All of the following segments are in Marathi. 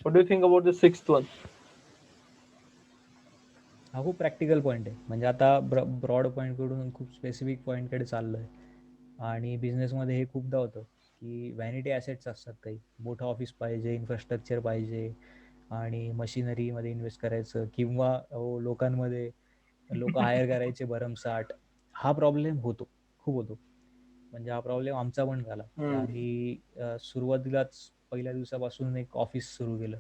What do you think about the sixth one? हा खूप प्रॅक्टिकल पॉईंट आहे. म्हणजे आता ब्रॉड पॉईंटकडून खूप स्पेसिफिक पॉईंटकडे चाललो आहे. आणि बिझनेसमध्ये हे खूपदा होतं की व्हॅनिटी ॲसेट्स असतात काही. मोठं ऑफिस पाहिजे, इन्फ्रास्ट्रक्चर पाहिजे आणि मशिनरीमध्ये इन्व्हेस्ट करायचं किंवा लोकांमध्ये लोक हायर करायचे भरमसाठ. हा प्रॉब्लेम होतो, खूप होतो. म्हणजे हा प्रॉब्लेम आमचा पण झाला की हम्म. आम्ही सुरुवातीलाच पहिल्या दिवसापासून एक ऑफिस सुरू केलं.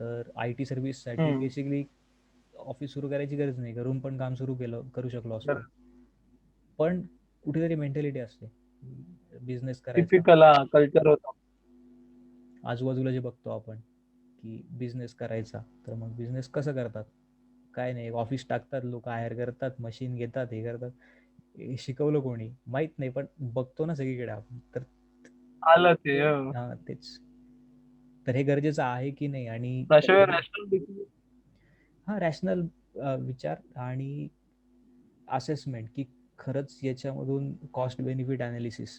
तर आय टी सर्व्हिससाठी हम्म. बेसिकली ऑफिस सुरू करायची गरज नाही, घरून पण काम सुरू करू शकलो असतो. तर पण कुठेतरी मेंटॅलिटी असते बिझनेस करायचा. टिपिकल कल्चर होता. आजूबाजूला जे बघतो आपण की बिझनेस करायचा, तर मग बिझनेस कसं करतात? काय नाही, ऑफिस टाकतात, लोक हायर करतात, मशीन घेतात, हे करतात. हे शिकवलं कोणी माहित नाही, पण बघतो ना सगळीकडे आपण. तर आलं ते तेच. तर हे गरजेचं आहे की नाही? आणि त्याशिवाय रॅशनल हा रॅशनल विचार आणि असेसमेंट की खरंच याच्यामधून कॉस्ट बेनिफिट अनालिसिस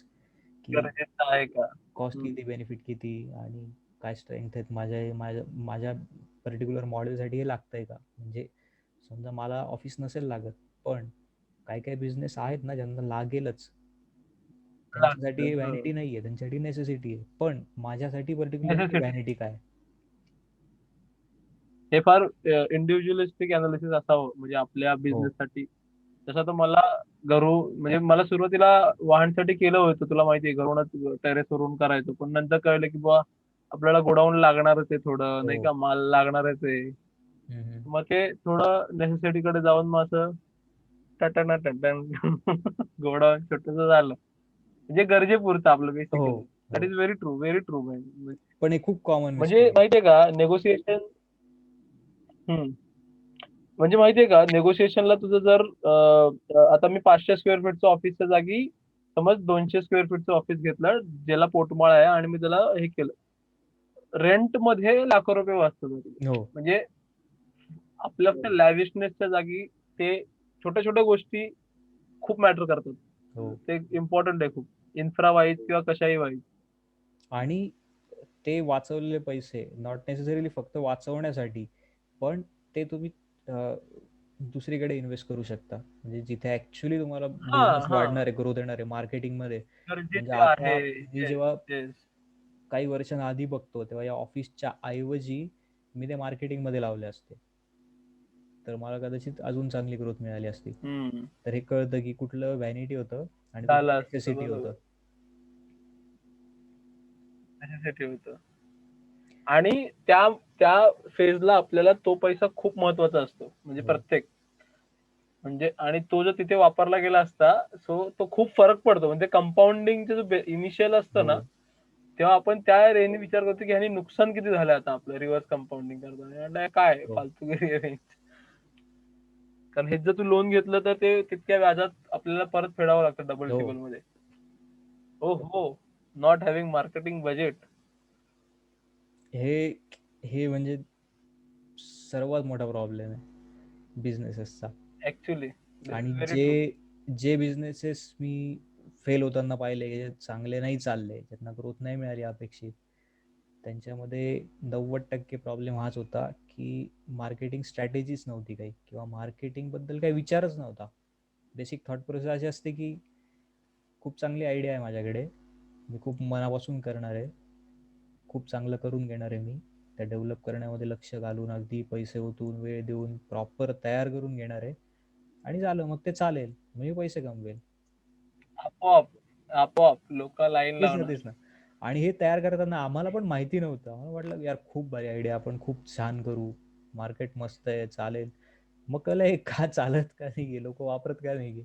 की गरजेचं आहे का? कॉस्ट किती, बेनिफिट किती आणि काय स्ट्रेंथ आहेत माझ्या माझ्या माझ्या पर्टिक्युलर मॉडेलसाठी हे लागतंय का? म्हणजे समजा मला ऑफिस नसेल लागत, पण काही काही बिझनेस आहेत ना ज्यांना लागेलच. त्यांच्यासाठी व्हॅनिटी नाही आहे, त्यांच्यासाठी नेसेसिटी आहे. पण माझ्यासाठी पर्टिक्युलरली नेसेसिटी. व्हॅनिटी काय? हे फार इंडिव्हिज्युअलिस्टिक अनालिसिस असावं म्हणजे आपल्या हो बिझनेस साठी. तसं तर मला म्हणजे मला सुरुवातीला वाहनसाठी केलं होतं, तुला माहिती आहे, घरूनच टेरेस वरून करायचो. पण नंतर कळलं की बुवा आपल्याला गोडाऊन लागणारच आहे, थोडं नाही हो. का, माल लागणारच आहे. हम्म. मग ते थोडं नेसेसिटी कडे जाऊन मग असं टटन टटन गोडाऊन छोटस झालं, म्हणजे गरजेपुरतं आपलं हो बेसिकली. दॅट हो. Is very true, very true. पण हे खूप कॉमन म्हणजे मिस्टेक आहे. माहितीये का नेगोशिएशन. म्हणजे माहितीये का नेगोशिएशनला तुझं जर आता मी 500 स्क्वेअर फीटचं ऑफिसच्या जागी समज 200 स्क्वेअर फीटचं ऑफिस घेतलं, ज्याला पोटमाळ आहे, आणि मी त्याला हे केलं, रेंट मध्ये लाखो रुपये वाचतात माझे. हो म्हणजे आपल्या लॅविशनेसच्या जागी ते छोट्या छोट्या गोष्टी खूप मॅटर करतात. हो. ते इम्पॉर्टंट आहे खूप, इन्फ्रा वाईज किंवा कशाही वाईज. आणि ते वाचवलेले पैसे नॉट नेसेसरीली फक्त वाचवण्यासाठी, पण ते तुम्ही दुसरीकडे इन्व्हेस्ट करू शकता. म्हणजे जिथे ऍक्च्युली तुम्हाला हा बिझनेस हा वाढणार आहे, ग्रोथ येणार आहे मार्केटिंगमध्ये. म्हणजे गरजेचे आहे. आता मी येस जेव्हा येस. काही वर्षांआधी बघतो, तेव्हा या ऑफिसच्या ऐवजी मी ते मार्केटिंगमध्ये लावले असते, तर मला कदाचित अजून चांगली ग्रोथ मिळाली असती. हम्म. तर हे कळतं की कुठलं व्हॅनिटी होतं आणि कुठलं झालं असतं नेसेसिटी बरोबर. होतं. त्याच्यासाठी होतं. आणि त्या त्या फेजला आपल्याला तो पैसा खूप महत्वाचा असतो, म्हणजे हो प्रत्येक, म्हणजे आणि तो जर तिथे वापरला गेला असता, सो तो खूप फरक पडतो. म्हणजे कंपाऊंडिंगचं जो इनिशियल असतं हो. ना, तेव्हा आपण त्या रेने विचार करतो की ह्यानी नुकसान किती झालं आता आपलं रिव्हर्स कंपाऊंडिंग करताना. आणि काय हो फालतूगिरी आहे. कारण हेच जर तू लोन घेतलं तर ते तितक्या व्याजात आपल्याला परत फेडावं लागतं, डबल हो. टिबल मध्ये. हो हो. Not having marketing budget. हे हे म्हणजे सर्वात मोठा प्रॉब्लेम आहे बिझनेसेसचा. ऍक्च्युली दिस आणि इज व्हेरी जे ट्रू. जे बिझनेसेस मी फेल होताना पाहिले, जे चांगले नाही चालले, ज्यांना ग्रोथ नाही मिळाली अपेक्षित, त्यांच्यामध्ये 90% प्रॉब्लेम हाच होता की मार्केटिंग स्ट्रॅटेजीच नव्हती काही, किंवा मार्केटिंगबद्दल काही विचारच नव्हता. बेसिक थॉट प्रोसेस अशी असते की खूप चांगली आयडिया आहे माझ्याकडे, मी खूप मनापासून करणार आहे, खूप चांगलं करून घेणार आहे मी, त्या डेव्हलप करण्यामध्ये लक्ष घालून, अगदी पैसे ओतून, वेळ देऊन प्रॉपर तयार करून घेणार आहे, आणि झालं मग ते चालेल, मी पैसे कमवेल. आपोआप आपोआप लोक लाईन तेच ना, लावणार. तेच ना. आणि हे तयार करताना आम्हाला पण माहिती नव्हतं. आम्हाला वाटलं यार खूप भारी आयडिया, आपण खूप छान करू, मार्केट मस्त आहे, चालेल. मग कळलं हे का चालत का नाही, लोक वापरत का नाही.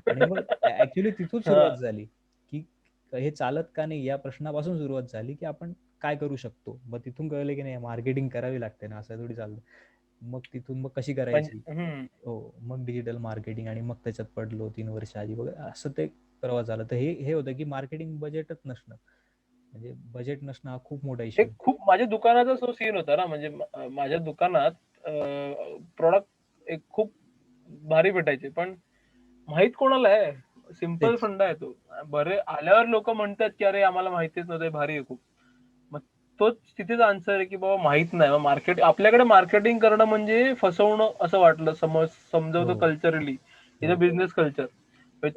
आणि मग ऍक्च्युली तिथून हा. सुरुवात झाली की हे चालत का नाही या प्रश्नापासून सुरुवात झाली की आपण काय करू शकतो. मग तिथून कळलं की नाही मार्केटिंग करावी लागते ना, असं थोडी चालतं. मग तिथून मग कशी करायची. हो, मग डिजिटल मार्केटिंग, आणि मग त्याच्यात पडलो 3 वर्ष आधी वगैरे, असं ते प्रवास झाला. तर हे होतं की मार्केटिंग बजेटच नसणं, म्हणजे बजेट नसणं हा खूप मोठा ते इश्यू. खूप माझ्या दुकानाचा जो सीन होता ना, म्हणजे माझ्या दुकानात प्रॉडक्ट एक खूप भारी भेटायचे, पण माहित कोणाला आहे. सिंपल तेच. फंडा आहे तो. बरे आल्यावर लोक म्हणतात की अरे आम्हाला माहितीच नव्हतं, भारी आहे खूप. मग तोच तिथेच आन्सर आहे की बाबा माहित नाही. मार्केट आपल्याकडे मार्केटिंग करणं म्हणजे फसवणं असं वाटलं, समजवतो हो कल्चरली. इथं हो बिझनेस कल्चर.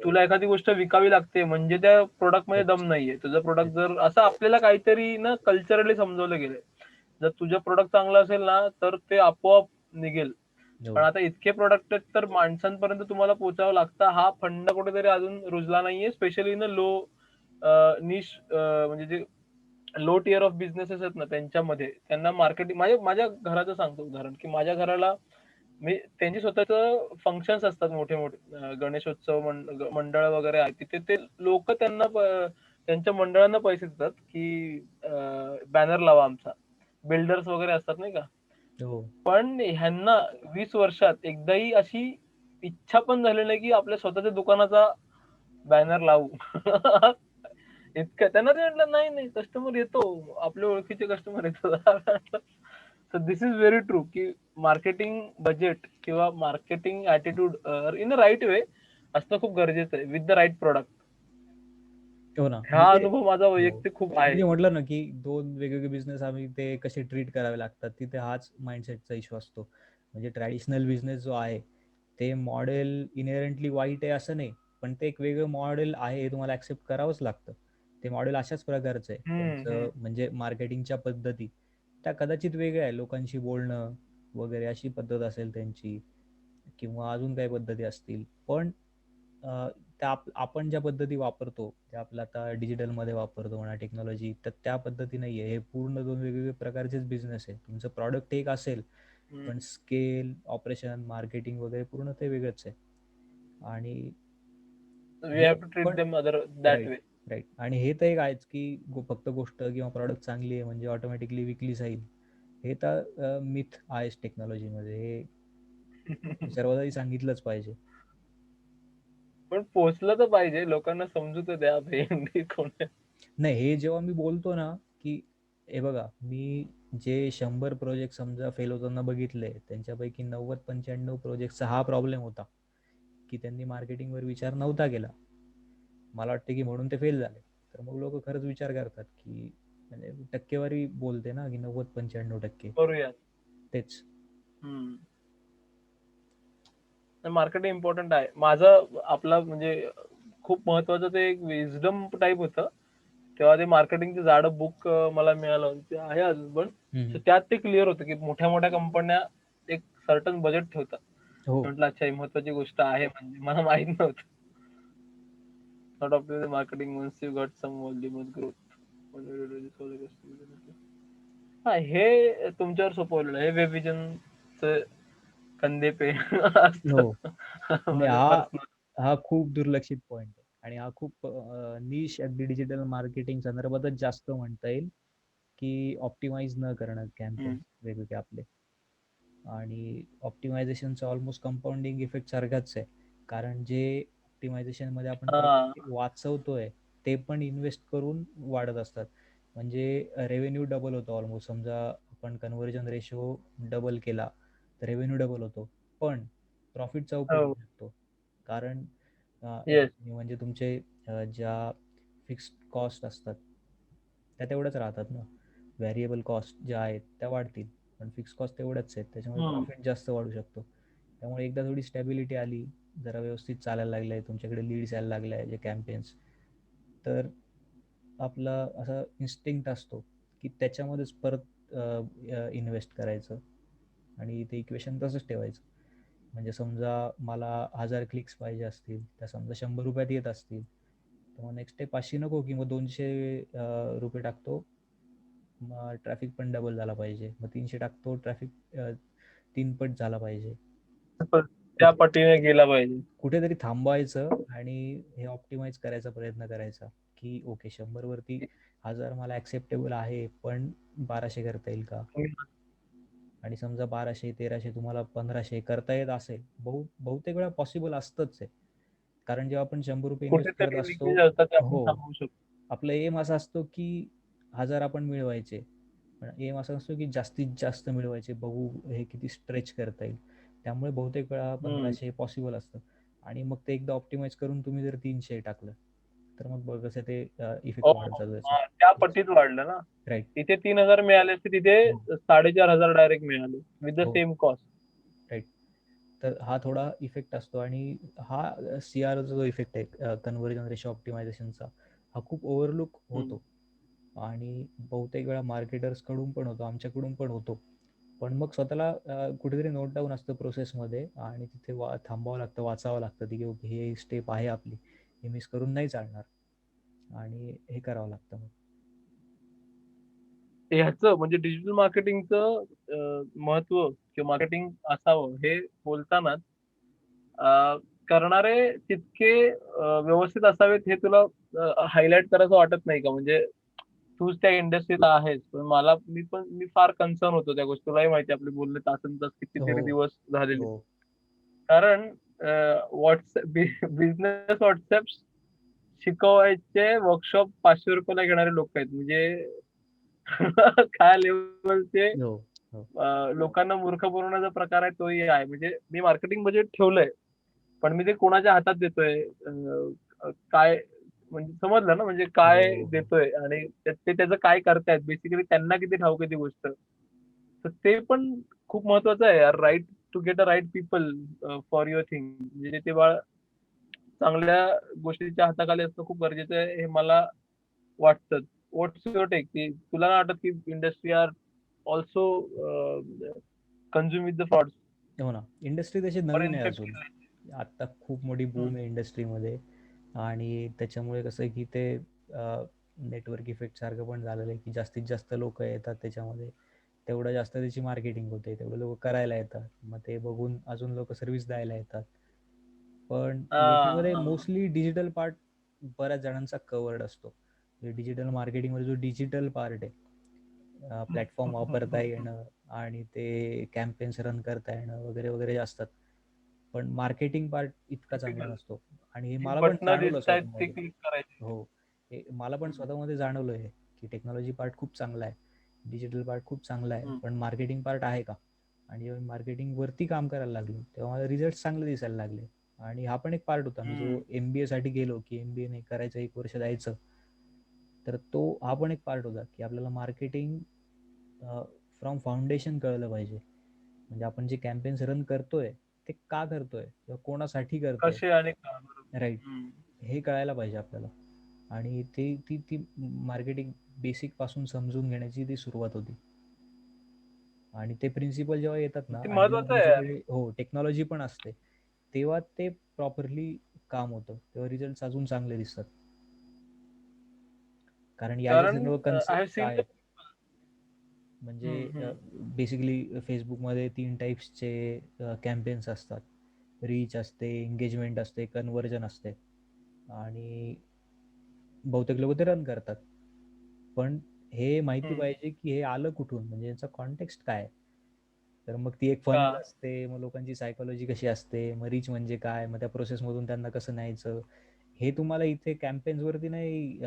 तुला एखादी गोष्ट विकावी लागते म्हणजे त्या प्रोडक्ट मध्ये तेच दम नाहीये. तुझं प्रोडक्ट तेच जर असं आपल्याला काहीतरी ना कल्चरली समजवलं गेलंय. जर तुझं प्रोडक्ट चांगलं असेल ना तर ते आपोआप निघेल. हो पण आता इतके प्रोडक्ट आहेत तर माणसांपर्यंत तुम्हाला पोहोचावं लागतं. हा फंड कुठेतरी अजून रुजला नाहीये. स्पेशली इन लो निश म्हणजे जे लो टिअर ऑफ बिझनेसेस आहेत ना त्यांच्यामध्ये त्यांना मार्केटिंग माझ्या माझ्या घराचं सांगतो उदाहरण की माझ्या घराला मी त्यांचे स्वतःच फंक्शन्स असतात मोठे मोठे गणेशोत्सव मंडळ वगैरे आहे तिथे ते लोक त्यांना त्यांच्या मंडळांना पैसे देतात की बॅनर लावा आमचा बिल्डर्स वगैरे असतात नाही का हो पण ह्यांना 20 वर्षात एकदाही अशी इच्छा पण झाली नाही की आपल्या स्वतःच्या दुकानाचा बॅनर लावू इतकं त्यांना ते म्हटलं नाही नाही कस्टमर येतो आपल्या ओळखीचे कस्टमर येतात so this is very true की मार्केटिंग बजेट किंवा marketing attitude in a right way असणं खूप गरजेचं आहे विथ द राईट प्रोडक्ट हो ना हा म्हणजे अनुभव माझा हो वैयक्तिक खूप मी आहे. जे म्हटलं ना की दोन वेगवेगळे बिझनेस आम्ही ते कसे ट्रीट करावे लागतात तिथे हाच माइंडसेटचा इश्यू असतो म्हणजे ट्रॅडिशनल बिझनेस जो आहे ते मॉडेल इनहेरंटली वाईट आहे असं नाही पण ते एक वेगळं मॉडेल आहे हे तुम्हाला ऍक्सेप्ट करावंच लागतं ते मॉडेल अशाच प्रकारचं आहे हम्म. त्यांचं म्हणजे मार्केटिंगच्या पद्धती त्या कदाचित वेगळ्या आहे लोकांशी बोलणं वगैरे अशी पद्धत असेल त्यांची किंवा अजून काही पद्धती असतील पण त्या आपण ज्या पद्धती वापरतो त्या आपल्या आता डिजिटलमध्ये वापरतो म्हणा टेक्नॉलॉजी तर त्या पद्धती नाही आहे हे पूर्ण दोन वेगवेगळे प्रकारचेच बिझनेस आहे तुमचं प्रॉडक्ट एक असेल पण स्केल ऑपरेशन मार्केटिंग वगैरे पूर्ण ते वेगळंच आहे आणि वी हे हॅव टू ट्रीट पण them other that right way. Right आणि हे तर एक आहेच की फक्त गोष्ट किंवा प्रॉडक्ट चांगली आहे म्हणजे ऑटोमॅटिकली विकली जाईल हे तर मिथ आहेच टेक्नॉलॉजीमध्ये हे सर्वांनी सांगितलंच पाहिजे पण पोहोचलं तर पाहिजे लोकांना समजू तर द्या भेंडी कोण आहे. नाही हे जेव्हा मी बोलतो ना की हे बघा मी जे 100 प्रोजेक्ट समजा फेल होताना बघितले त्यांच्यापैकी 90-95 प्रोजेक्टचा हा प्रॉब्लेम होता की त्यांनी मार्केटिंगवर विचार नव्हता केला मला वाटतं की म्हणून ते फेल झाले तर मग लोक खरंच विचार करतात की म्हणजे टक्केवारी बोलते ना की 90-95% करूयात. तेच मार्केटिंग इम्पॉर्टंट आहे माझं आपला म्हणजे खूप महत्वाचं ते एक विजडम टाईप होतं तेव्हा ते मार्केटिंगचं जाडं बुक मला मिळालं ते आहे अजून पण हम्म. तर त्यात ते क्लिअर होतं की मोठ्या मोठ्या कंपन्या एक सर्टन बजेट ठेवतात हो म्हटलं अच्छा ही महत्वाची गोष्ट आहे म्हणजे मला माहित नव्हतं not of marketing once you got some volume growth हा हे तुमच्यावर सोपवलेलं आहे हे वेब विजनचं कंदे पे हो असतं नाही माझं हा पर्सनल. हा खूप दुर्लक्षित पॉइंट आहे आणि हा खूप निश अगदी डिजिटल मार्केटिंग संदर्भातच जास्त म्हणता येईल की ऑप्टिमाइज न करणं कॅम्पेन्स वेगवेगळे आपले आणि ऑप्टिमायझेशनचा ऑलमोस्ट कंपाऊंडिंग इफेक्ट सारखाच आहे कारण जे ऑप्टिमायझेशन मध्ये आपण हा पैसे वाचवतोय ते पण इन्व्हेस्ट करून वाढत असतात म्हणजे रेव्हेन्यू डबल होतो ऑलमोस्ट समजा आपण कन्व्हर्जन रेशो डबल केला तर रेव्हेन्यू डबल होतो पण प्रॉफिट चौपट होऊ हो शकतो कारण येस revenue म्हणजे तुमचे ज्या फिक्स्ड कॉस्ट असतात त्या तेवढ्याच राहतात ना व्हॅरिएबल कॉस्ट ज्या आहेत त्या वाढतील पण फिक्स कॉस्ट तेवढ्याच आहेत त्याच्यामुळे प्रॉफिट जास्त वाढू शकतो त्यामुळे एकदा थोडी स्टॅबिलिटी आली जरा व्यवस्थित चालायला लागलंय तुमच्याकडे लीड्स यायला लागलाय जे कॅम्पेन्स तर आपला असा इन्स्टिंक्ट असतो की त्याच्यामध्येच परत इन्व्हेस्ट करायचं आणि ते इक्वेशन तसंच ठेवायचं म्हणजे समजा मला 1000 क्लिक्स पाहिजे असतील त्या समजा 100 रुपयात येत असतील तर मग नेक्स्ट डे 500 नको की मग 200 रुपये टाकतो मग ट्रॅफिक पण डबल झाला पाहिजे मग 300 टाकतो ट्रॅफिक 3 पट झाला पाहिजे त्या कुठे पटीने गेला पाहिजे. कुठेतरी थांबवायचं आणि हे ऑप्टिमाइज करायचा प्रयत्न करायचा की ओके 100 वरती 1000 मला ऍक्सेप्टेबल आहे पण 1200 करता येईल का आणि समजा 1200-1300 तुम्हाला 1500 करता येत असेल बहुतेक वेळा पॉसिबल असतंच आहे कारण जेव्हा आपण 100 रुपये इन्व्हेस्ट करत कुठेतरी असतो लिकेज असतात ते आपण हो थांबवू शकतो. आपला एम असा असतो की 1000 आपण मिळवायचे पण एम असा असतो की जास्तीत जास्त मिळवायचे बघू हे किती स्ट्रेच करता येईल त्यामुळे बहुतेक वेळा हम्म. 1500 पॉसिबल असतं आणि मग ते एकदा ऑप्टिमाइज करून तुम्ही जर 300 टाकलं तर मग कसं ते इफेक्ट हो वाढत हो. जातो त्याचा हा, त्या पटीत वाढलं ना. राईट. इथे 3,000 मिळाले असते, तिथे 4,500 डायरेक्ट मिळाले विथ द हो. Same cost. राईट. तर हा थोडा इफेक्ट असतो आणि हा CRO जो इफेक्ट आहे कन्व्हर्जन रेशो ऑप्टिमायझेशनचा, हा खूप ओव्हरलुक होतो आणि बहुतेक वेळा मार्केटर्स कडून पण होतो, आमच्याकडून पण होतो. पण मग स्वतःला कुठेतरी नोट डाऊन असतं प्रोसेसमध्ये आणि तिथे थांबावं लागतं, वाचावं लागतं की ओके हे स्टेप आहे आपली, हे मिस करून नाही चालणार आणि हे करावं लागतं मग. ह्याचं म्हणजे डिजिटल मार्केटिंगचं महत्व किंवा मार्केटिंग असावं हे बोलतानाच करणारे तितके व्यवस्थित असावेत हे तुला हायलाइट करायचं वाटत नाही का? म्हणजे तूच त्या इंडस्ट्रीला आहेस, पण मी फार कन्सर्न होतो त्या गोष्टी. तुलाही माहिती आपले बोलणे तासनतास कितीतरी हो. दिवस झालेले. हो. कारण बिझनेस व्हॉट्सअप शिकवायचे वर्कशॉप ₹500 घेणारे लोक आहेत. म्हणजे काय लेवलचे हो. हो. लोकांना मूर्ख बनवण्याचा प्रकार आहे तोही आहे. म्हणजे मी मार्केटिंग बजेट ठेवलंय, पण मी ते कोणाच्या हातात देतोय, काय म्हणजे समजलं ना, म्हणजे काय हो. हो. देतोय आणि ते त्याचं काय करतायत, बेसिकली त्यांना किती ठाऊक आहे ती गोष्ट. तर ते पण खूप महत्वाचं आहे यार, right to get a right people for your thing. म्हणजे ते बाळ चांगल्या गोष्टीच्या हाताखाली असणं खूप गरजेचं आहे हे मला वाटतं. What's your take? की तुला नाही वाटत की industry are also consume with the frauds हो ना. इंडस्ट्री तशी और नवीन आहे अजून. इन्फेक्ट? आता खूप मोठी बूम आहे इंडस्ट्रीमध्ये आणि त्याच्यामुळे कसं आहे की ते नेटवर्क इफेक्ट सारखं पण झालेलं आहे की जास्तीत जास्त लोक येतात त्याच्यामध्ये, तेवढं जास्त त्याची मार्केटिंग होते, तेवढं लोक करायला येतात, मग ते बघून अजून लोक सर्व्हिस द्यायला येतात. पण याच्यामध्ये मोस्टली डिजिटल पार्ट बऱ्याच जणांचा कवर्ड असतो. डिजिटल मार्केटिंगमध्ये जो डिजिटल पार्ट आहे, प्लॅटफॉर्म वापरता येणं आणि ते कॅम्पेन्स रन करता येणं वगैरे वगैरे असतात, पण मार्केटिंग पार्ट इतका चांगला टिपिकल नसतो. आणि हे मला पण बटणं जाणवलं दिसतायत ते स्वतःमध्ये. क्लिक करायचे. हो. हे मला पण स्वतःमध्ये जाणवलं आहे की टेक्नॉलॉजी पार्ट खूप चांगला आहे, डिजिटल पार्ट खूप चांगला आहे, पण मार्केटिंग पार्ट आहे का? आणि जेव्हा मार्केटिंग वरती काम करायला लागलो तेव्हा मला रिझल्ट चांगले दिसायला लागले. आणि हा पण एक पार्ट होता, मी जो MBA साठी गेलो की MBA नाही करायचं, 1 वर्ष द्यायचं, तर तो हा पण एक पार्ट होता की आपल्याला मार्केटिंग फ्रॉम फाउंडेशन कळलं पाहिजे. म्हणजे आपण जे कॅम्पेन्स रन करतोय ते का करतोय किंवा कोणासाठी करतोय, कसे आणि का? राईट, बरोबर. हे कळायला पाहिजे आपल्याला. आणि ती ती ती मार्केटिंग बेसिक पासून समजून घेण्याची ती सुरुवात होती. आणि ते प्रिन्सिपल जेव्हा येतात ना ते आणि जेव्हा महत्वाचं आहे यार. तुमच्याकडे हो टेक्नॉलॉजी पण असते, तेव्हा ते प्रॉपरली काम होतं, तेव्हा रिझल्ट अजून चांगले दिसतात. कारण या ज्या कारण सर्व आय हॅव कन्सेप्ट सीन आहेत, म्हणजे बेसिकली फेसबुकमध्ये 3 टाईप्सचे कॅम्पेन्स असतात. रीच असते, एंगेजमेंट असते, कन्व्हर्जन असते आणि बहुतेक लोक ते रन करतात. पण हे माहिती पाहिजे की हे आलं कुठून, म्हणजे याचा कॉन्टेक्स्ट काय. तर मग ती एक का फनेल असते, मग लोकांची सायकोलॉजी कशी असते, मग रीच म्हणजे काय, मग त्या प्रोसेसमधून त्यांना कसं न्यायचं, हे तुम्हाला इथे कॅम्पेन्स वरती नाही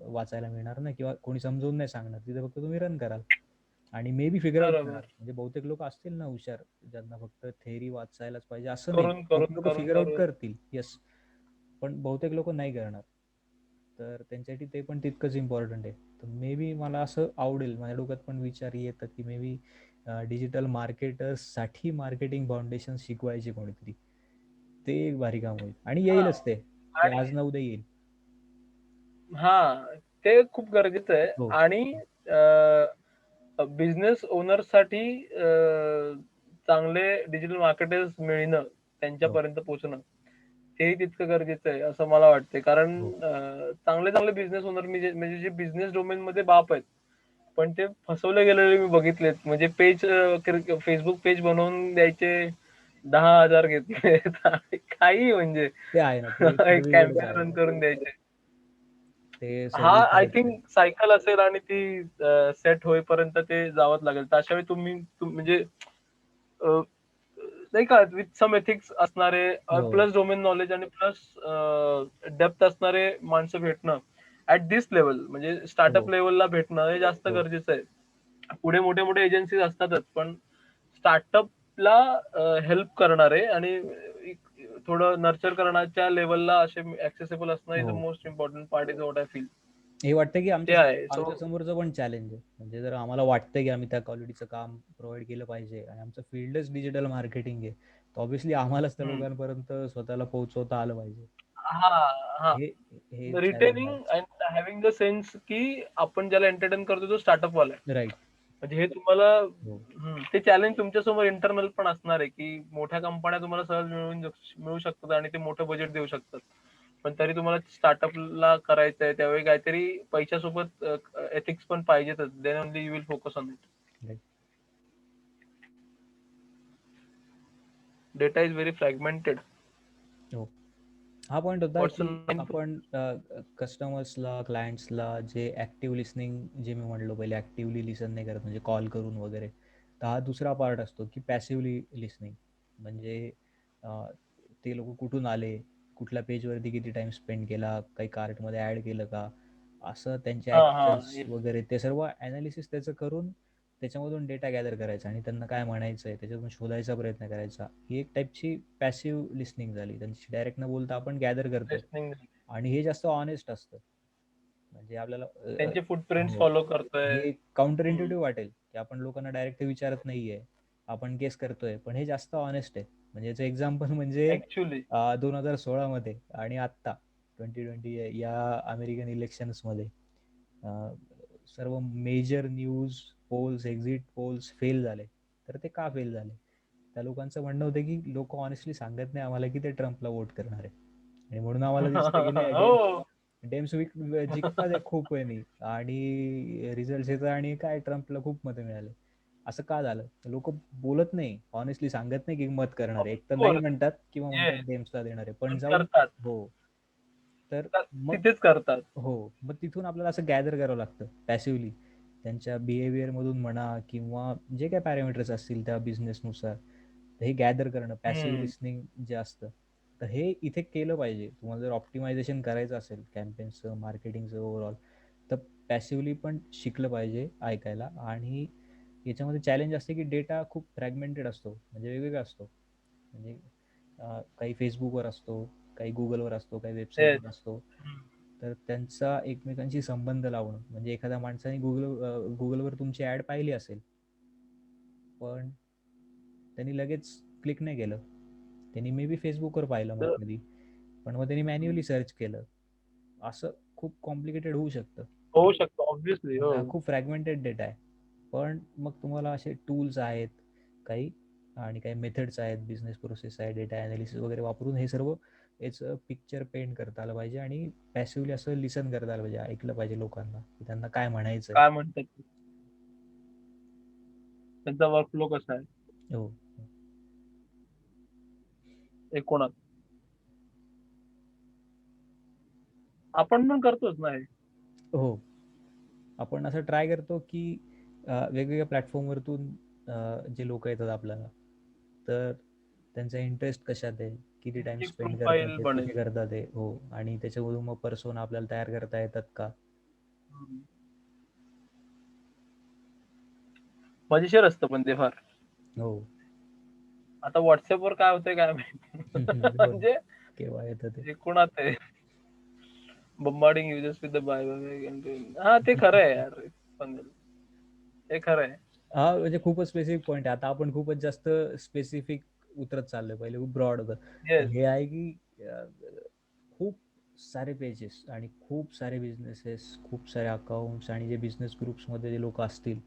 वाचायला मिळणार ना, किंवा कोणी समजून नाही सांगणार. तिथे फक्त तुम्ही रन कराल आणि मे बी फिगर आउट बरोबर. करणार. म्हणजे बहुतेक लोक असतील ना हुशार, ज्यांना फक्त थेअरी वाचायलाच पाहिजे असं नाही, करून खूप करून लोक करून फिगर आउट करून करतील, येस, पण बहुतेक लोक नाही करणार. तर त्यांच्यासाठी ते पण तितकंच इम्पॉर्टंट आहे. तर मे बी मला असं आवडेल, माझ्या डोक्यात पण विचार येतात की मे बी डिजिटल मार्केटर्ससाठी मार्केटिंग फाउंडेशन शिकवायचे कोणीतरी, ते एक भारी काम होईल आणि हा. येईलच ते आणि आज ना उद्या येईल. ते खूप गरजेचं आहे. हो. आणि बिझनेस ओनरसाठी चांगले डिजिटल मार्केटर्स मिळणं, हो. त्यांच्यापर्यंत पोहोचणं, तेही तितकं गरजेचं आहे असं मला वाटतंय. कारण हो. चांगले चांगले बिझनेस ओनर म्हणजे जे बिझनेस डोमेन मध्ये बाप आहेत, पण ते फसवले गेलेले मी बघितलेत. म्हणजे फेसबुक पेज बनवून द्यायचे, 10,000 घेतले काही म्हणजे ते आहे ना, ते एक सर्वीकडेच कॅम्पेन आहे. रन करून द्यायचे. ते हा आय सर्वीकडेच आहे. थिंक सायकल असेल आणि ती सेट होईपर्यंत ते जावंच लागेल. तर अशा वेळी म्हणजे अ, नाही का, विथ सम एथिक्स असणारे, हो. प्लस डोमेन नॉलेज आणि प्लस डेप्थ असणारे माणसं भेटणं ऍट दिस लेवल, म्हणजे स्टार्टअप हो. लेवलला भेटणं हे जास्त हो. गरजेचं आहे. पुढे मोठे मोठे एजन्सीज असतातच, पण स्टार्टअपला हेल्प करणारे आणि थोडं नर्चर करण्याच्या लेवलला असे ऍक्सेसिबल असणं इज द हो. Most important part, is what I feel. हे वाटतं की ते आहे. सो आमच्या समोरचं पण चॅलेंज आहे. म्हणजे जर आम्हाला वाटतं की आम्ही त्या क्वालिटीचं काम प्रोव्हाइड केलं पाहिजे आणि आमचं फील्डच डिजिटल मार्केटिंग आहे, तर ऑब्व्हियसली आम्हालाच त्या लोकांपर्यंत स्वतःला पोहोचवता आलं पाहिजे. हां. हे हे चॅलेंज रिटेनिंग आहे. अँड हॅव्हिंग द सेन्स की आपण ज्याला एंटरटेन करतो तो स्टार्टअप वाला आहे. राइट. म्हणजे हे तुम्हाला हो. ते चॅलेंज तुमच्यासमोर इंटरनल पण असणार आहे, की मोठ्या कंपन्या तुम्हाला सहज मिळू शकतात आणि ते मोठं बजेट देऊ शकतात. पण तरी तुम्हाला स्टार्टअपला करायचंय त्यावेळी काहीतरी पैशासोबत एथिक्स पण पाहिजेतच. Then only you will focus on it. Right. Data is very fragmented. हो. हा पॉइंट होता व्हॉट्स की नाईन आपण कस्टमर्सला, क्लायंट्सला जे ॲक्टिव्ह लिसनिंग, जे मी म्हणलो पहिले ॲक्टिव्हली लिसन नाही करत म्हणजे कॉल करून वगैरे, तर हा दुसरा पार्ट असतो की पॅसिव्हली लिसनिंग. म्हणजे अ, ते लोक कुठून आले, कुठल्या पेजवरती किती टाइम स्पेंड केला, काही कार्टमध्ये ॲड केलं का, असं त्यांचे हां. ॲक्शन्स वगैरे ते सर्व ॲनालिसिस त्याचं करून त्याच्यामधून डेटा गॅदर करायचा आणि त्यांना काय म्हणायचं आहे त्याच्यातून शोधायचा प्रयत्न करायचा. ही एक टाईपची पॅसिव्ह लिसनिंग झाली. त्यांची डायरेक्ट न बोलता आपण गॅदर करतोय लिस्निंग आणि हे जास्त ऑनेस्ट असतं. म्हणजे आपल्याला त्यांचे फूटप्रिंट्स हो, फॉलो करतोय. हे काउंटर इंट्युटिव्ह वाटेल की आपण लोकांना डायरेक्ट विचारत नाहीये, आपण गेस करतोय, पण हे जास्त ऑनेस्ट आहे. म्हणजे याचं एक्झाम्पल म्हणजे ऍक्च्युली 2016 मध्ये आणि आत्ता 2020 या अमेरिकन इलेक्शन्समध्ये सर्व major news polls, exit polls fail झाले. तर ते का फेल झाले? त्या लोकांचं म्हणणं होतं की लोक ऑनेस्टली सांगत नाही आम्हाला की ते ट्रम्पला वोट करणार आहे आणि म्हणून आम्हाला दिसतं की नाही हो. डेम्स जिंकतात आहे खूप वेळनी आणि रिझल्ट येतात आणि काय ट्रम्पला खूप मतं मिळाले. असं का झालं? लोक बोलत नाही, ऑनेस्टली सांगत नाही की मत करणार आहे. एक तर नाही ऑफकोर्स. म्हणतात किंवा म्हणतात येस. डेम्सला देणार आहे, पण पण जाऊन करतात. हो. तर मग तिथेच करतात. हो, मग तिथून आपल्याला असं गॅदर करावं लागतं पॅसिव्हली. त्यांच्या बिहेवियर मधून म्हणा किंवा जे काही पॅरामीटर्स असतील त्या बिझनेसनुसार, हे गॅदर करणं पॅसिव्ह हम्म. लिसनिंग जे असतं. तर हे इथे केलं पाहिजे. तुम्हाला जर ऑप्टिमायझेशन करायचं असेल कॅम्पेन्सचं, मार्केटिंगचं ओव्हरऑल, तर पॅसिव्हली पण शिकलं पाहिजे ऐकायला. आणि याच्यामध्ये चॅलेंज असते की डेटा खूप फ्रॅगमेंटेड असतो, म्हणजे वेगवेगळा असतो. म्हणजे काही फेसबुकवर असतो, काही गुगलवर असतो, काही येस. वेबसाईटवर असतो. तर त्यांचा एकमेकांशी संबंध लावणं, म्हणजे एखाद्या माणसाने गुगलवर तुमची ॲड पाहिली असेल, पण त्यांनी लगेच क्लिक नाही केलं. त्यांनी मे बी फेसबुकवर पाहिलं मग कधी, पण मग त्यांनी मॅन्युअली सर्च केलं. असं खूप कॉम्प्लिकेटेड होऊ शकतं. होऊ शकतो ऑब्व्हियसली. हो. म्हणजे हा खूप फ्रॅगमेंटेड डेटा आहे. पण मग तुम्हाला असे टूल्स आहेत काही आणि काही मेथड्स आहेत, बिझनेस प्रोसेस आहे, डेटा ॲनालिसिस वगैरे वापरून हे सर्व याचं पिक्चर पेंट करता आलं पाहिजे आणि पॅसिव्हली असं लिसन करता आलं पाहिजे, ऐकलं पाहिजे लोकांना की त्यांना काय म्हणायचं आहे. काय म्हणतात ते? त्यांचा वर्कफ्लो कसा आहे हो. एकूणात. आपण पण करतोच ना हे. हो. आपण असं ट्राय करतो की वेगवेगळ्या प्लॅटफॉर्मवरतून जे लोक येतात आपल्याला, तर त्यांचा इंटरेस्ट कशात आहे, किती टाइम तुमची स्पेंड करतात प्रोफाईल ते, बनेल. कुठे करतात ते, हो. आणि त्याच्यावरून मग पर्सोना आपल्याला तयार करता येतात का. हम्म. मजेशीर असतं पण ते फार. हो. आता व्हॉट्सअपवर काय होतंय काय माहिती. हो ना. म्हणजे केव्हा येतं ते. एकूणात आहे. Bombarding users with the by हा ते खरं आहे यार. पण ते खरं आहे. हा म्हणजे खूपच स्पेसिफिक पॉईंट आहे. आता आपण खूपच जास्त स्पेसिफिक उतरत चाललोय. पहिले खूप ब्रॉड होतं. तर येस. हे आहे की अ, खूप सारे पेजेस आणि खूप सारे बिझनेसेस, खूप सारे अकाउंट्स आणि जे बिझनेस ग्रुप्समध्ये जे लोक असतील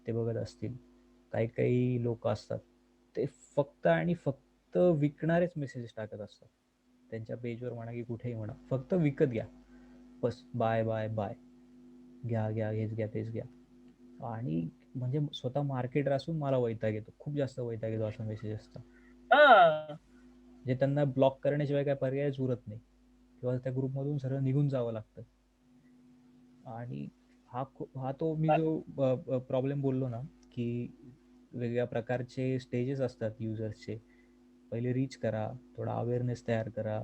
ते बघत असतील. काही काही लोक असतात ते फक्त आणि फक्त विकणारेच मेसेजेस टाकत असतात. त्यांच्या पेजवर म्हणा की कुठेही म्हणा, फक्त विकत घ्या, बस, बाय बाय बाय, घ्या घ्या, हेच घ्या तेच घ्या. आणि म्हणजे स्वतः मार्केटर असून मला वैताग येतो, खूप जास्त वैताग येतो असा मेसेज असतात. हा. जे त्यांना ब्लॉक करण्याशिवाय काय पर्यायच उरत नाही किंवा त्या ग्रुपमधून सरळ निघून जावं लागतं. आणि हा तो मी जो प्रॉब्लेम बोललो ना, की वेगवेगळ्या प्रकारचे स्टेजेस असतात युजर्सचे. पहिले रीच करा, थोडा अवेअरनेस तयार करा,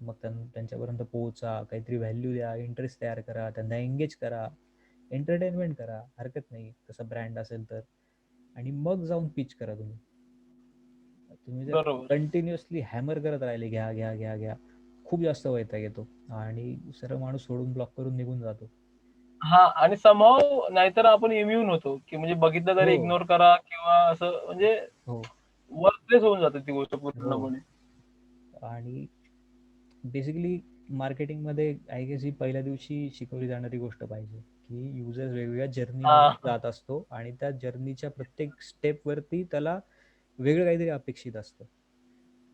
मग त्यांच्यापर्यंत पोहोचा, काहीतरी व्हॅल्यू द्या, इंटरेस्ट तयार करा, त्यांना एंगेज करा, एंटरटेनमेंट करा, हरकत नाही तसा ब्रँड असेल तर. आणि मग जाऊन पिच करा तुम्ही. तुम्ही जर बरोबर. कंटिन्युअसली हॅमर करत राहिले, घ्या घ्या घ्या घ्या, खूप जास्त वैताग येतो आणि सर्व माणूस सोडून ब्लॉक करून निघून जातो. हा, आणि समहाव नाहीतर आपण इम्युन होतो, की म्हणजे बघितलं तरी हो इग्नोर करा किंवा असं म्हणजे हो वर्थलेस होऊन जाते ती गोष्ट हो. पूर्णपणे. आणि बेसिकली मार्केटिंगमध्ये आय गेस ही पहिल्या दिवशी शिकवली जाणारी गोष्ट पाहिजे, की युजर्स वेगवेगळ्या जर्नीमधून हा, जात असतो आणि त्या जर्नीच्या प्रत्येक स्टेपवरती त्याला वेगळं काहीतरी अपेक्षित असतं.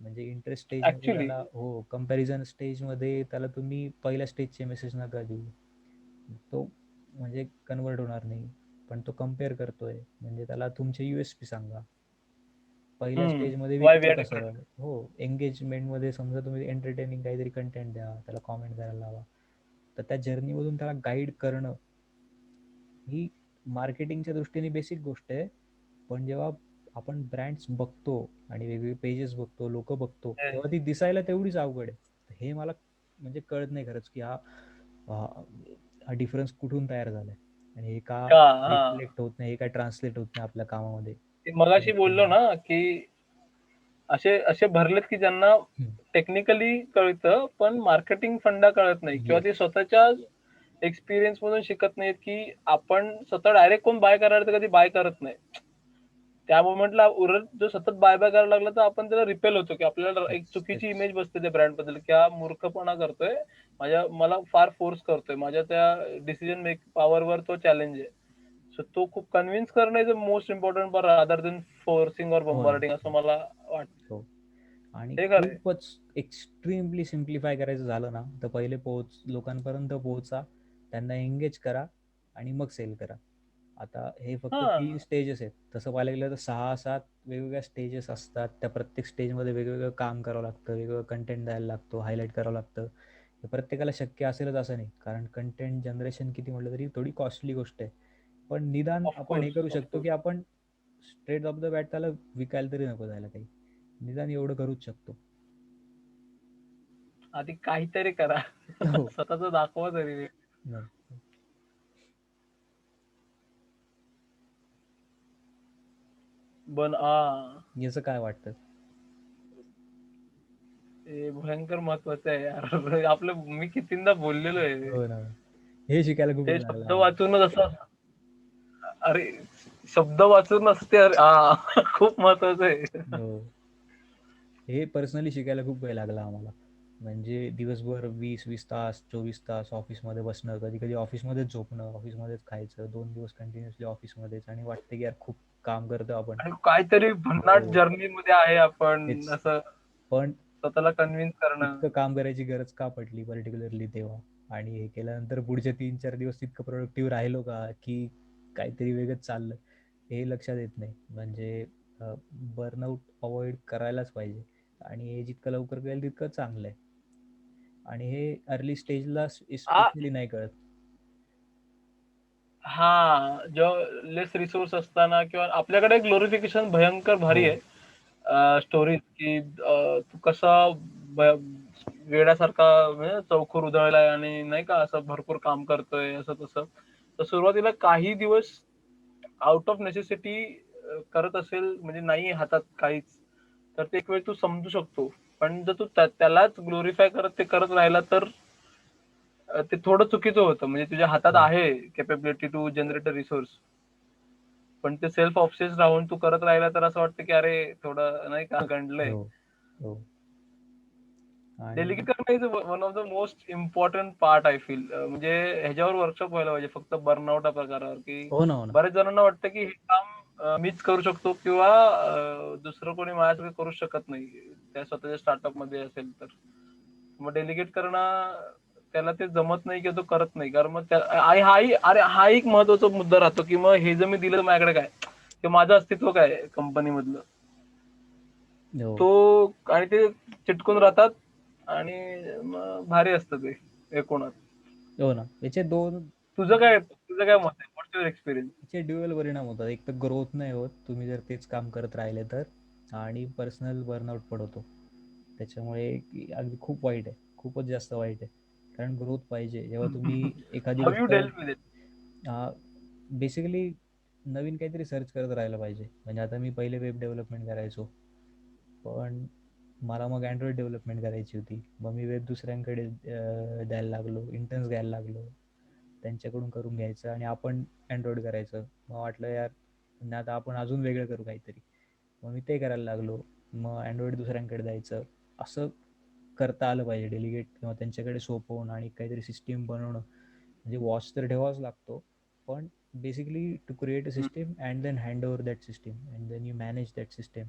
म्हणजे इंटरेस्ट स्टेजमध्ये ऍक्च्युली. त्याला, हो, कंपॅरिझन स्टेजमध्ये त्याला तुम्ही पहिल्या स्टेजचे मेसेज नका देऊ. तो म्हणजे कन्वर्ट होणार नाही. पण तो कम्पेअर करतोय म्हणजे त्याला तुमचे USP सांगा. पहिल्या स्टेजमध्ये वाय वी विकतं आर कसं? डिफरंट. हो, एंगेजमेंटमध्ये समजा तुम्ही एंटरटेनिंग काहीतरी कंटेंट द्या, त्याला कॉमेंट करायला लावा. तर त्या जर्नीमधून त्याला गाईड करणं ही मार्केटिंगच्या दृष्टीने बेसिक गोष्ट आहे. पण जेव्हा आपण ब्रँड्स बघतो आणि वेगवेगळे पेजेस बघतो, लोक बघतो, तेव्हा ती दिसायला तेवढीच अवघड आहे. तर हे मला म्हणजे कळत नाही खरंच, की हा डिफरन्स कुठून तयार झालाय आणि हे का का हा, रिफ्लेक्ट होत नाही, हे का ट्रान्सलेट होत नाही आपल्या कामामध्ये. ते मगाशी बोललो ना, की असे असे भरलेत की ज्यांना टेक्निकली कळतं पण मार्केटिंग फंडा कळत नाही, किंवा येस. ते स्वतःच्या एक्सपिरियन्स मधून शिकत नाहीत, की आपण स्वतः डायरेक्ट कोण बाय करायला तर कधी बाय करत नाही. त्या मोमेंटला उलट जो सतत बाय बाय करायला लागला तर आपण त्याला रिपेल होतो, की आपल्याला एक चुकीची इमेज बसते त्या ब्रँड बद्दल, की हा मूर्खपणा करतोय, मला फार फोर्स करतोय, माझ्या त्या डिसिजन मेक पॉवरवर तो चॅलेंज आहे. सो तो खूप कन्व्हिन्स करणं is the most important for other than forcing और हो ना. बॉम्बार्डिंग, असं मला वाटतं. हो. आणि हे खरं आहे. खूपच एक्स्ट्रीमली सिम्प्लिफाय करायचं झालं ना, तर पहिले लोकांपर्यंत पोहोचा, त्यांना एंगेज करा आणि मग सेल करा. आता हे फक्त हा, 3 स्टेजेस आहेत. तसं पाहायला गेलं तर 6-7 वेगवेगळ्या स्टेजेस असतात. त्या प्रत्येक स्टेजमध्ये वेगवेगळं काम करावं लागतं, वेगवेगळं कंटेंट द्यायला लागतो, हायलाईट करावं लागतं. हे प्रत्येकाला शक्य असेलच असं नाही, कारण कंटेंट जनरेशन किती म्हटलं तरी थोडी कॉस्टली गोष्ट आहे. पण निदान आपण हे ऑफकोर्स करू शकतो, ऑफकोर्स. की आपण स्ट्रेट ऑफ द बॅट त्याला विकायला तरी नको जायला काही. निदान एवढं करूच शकतो. आधी काहीतरी करा. हो. स्वतःच दाखवा तरी. नाही. पण याचं काय वाटतं? हे भयंकर महत्वाचं आहे यार. आपलं मी कितींदा बोललेलो आहे. हो ना. हे शिकायला खूप ते वेळ लागला शब्द आम्हाला. वाचूनच असं, अरे शब्द वाचून असते अरे खूप महत्वाचं आहे. हो. हे पर्सनली शिकायला खूप वेळ लागला आम्हाला. म्हणजे दिवसभर 20-20 तास, 24 तास ऑफिसमध्ये बसणं, कधी-कधी ऑफिसमध्येच झोपणं, ऑफिसमध्येच खायचं, 2 दिवस कंटिन्युअसली ऑफिसमध्येच आणि वाटतं की यार खूप काम करतो आपण. आणि काहीतरी भन्नाट हो. जर्नी मध्ये आहे आपण, तेच. असं पण स्वतःला कन्व्हिन्स करणं. इतकं काम करायची गरज का पडली पर्टिक्युलरली तेव्हा? आणि हे केल्यानंतर पुढचे 3-4 दिवस इतकं प्रोडक्टिव्ह राहिलो का, की काहीतरी वेगळंच चाललं, हे लक्षात येत नाही. म्हणजे बर्नआउट अवॉइड करायलाच पाहिजे आणि हे जितकं लवकर कळेल तितकं चांगलं आहे. आणि हे अर्ली स्टेजला आ स्पेशली नाही कळत. हा, जेव्हा लेस रिसोर्स असताना किंवा आपल्याकडे ग्लोरिफिकेशन भयंकर हो. भारी आहे. स्टोरीज की तू कसा ब- वेड्यासारखा म्हणजे चौखर उधळलाय आणि नाही का असं भरपूर काम करतोय असं तसं. तर सुरुवातीला काही दिवस आउट ऑफ नेसेसिटी करत असेल, म्हणजे नाही हातात काहीच, तर ते एक वेळ तू समजू शकतो. पण जर तू त्यालाच ग्लोरीफाय करत ते करत राहिला तर ते थोडं चुकीचं होतं. म्हणजे तुझ्या हातात हो. आहे capability to generate a resource, पण ते सेल्फ ऑब्सेस राहून तू करत राहिला तर असं वाटतं की अरे थोडं नाही का गंडलंय. हो. हो. आणि डेलिगेट करणं is one of the most important part I feel. म्हणजे ह्याच्यावर वर्कशॉप व्हायला पाहिजे फक्त बर्नआउट प्रकारावर, की हो ना, हो ना. बऱ्याच जणांना वाटतं की हे काम मीच करू शकतो किंवा दुसरं कोणी माझ्यासारखं करू शकत नाही, त्या स्वतःच्या स्टार्टअप मध्ये असेल तर. मग डेलिगेट करणं त्याला ते जमत नाही किंवा तो करत नाही, कारण मग हा एक महत्वाचा मुद्दा राहतो, की मग हे जर मी दिलं तर माझ्याकडे काय, किंवा माझं अस्तित्व काय कंपनी मधलं. हो. तो आणि ते चिटकून राहतात आणि मग भारी असतं ते एकूणच. हो ना. तुझं काय मत आहे, व्हॉट्स युअर एक्सपिरियन्स? याचे ड्युअल परिणाम होतात. एक तर ग्रोथ नाही होत तुम्ही जर तेच काम करत राहिले तर, आणि पर्सनल बर्नआउट पण होतो. त्याच्यामुळे अगदी खूप वाईट आहे, खूपच जास्त वाईट आहे. कारण ग्रोथ पाहिजे जेव्हा तुम्ही एखादी हाऊ यू गोष्ट, डेल विथ इट? बेसिकली नवीन काहीतरी सर्च करत राहायला पाहिजे. म्हणजे आता मी पहिले वेब डेव्हलपमेंट करायचो, पण मला मग अँड्रॉइड डेव्हलपमेंट करायची होती. मग मी वेब दुसऱ्यांकडे द्यायला लागलो, इंटर्न्स घ्यायला लागलो. त्यांच्याकडून करून घ्यायचं आणि आपण अँड्रॉइड करायचं. मग वाटलं यार नाही आता आपण अजून वेगळं करू काहीतरी, मग मी ते करायला लागलो. मग अँड्रॉइड दुसऱ्यांकडे द्यायचं. असं करता आलं पाहिजे डेलिगेट किंवा त्यांच्याकडे सोपवणं आणि काहीतरी सिस्टीम बनवणं. म्हणजे वॉच तर ठेवावाच लागतो, पण basically to create a system and then hand over that system and then you manage that system.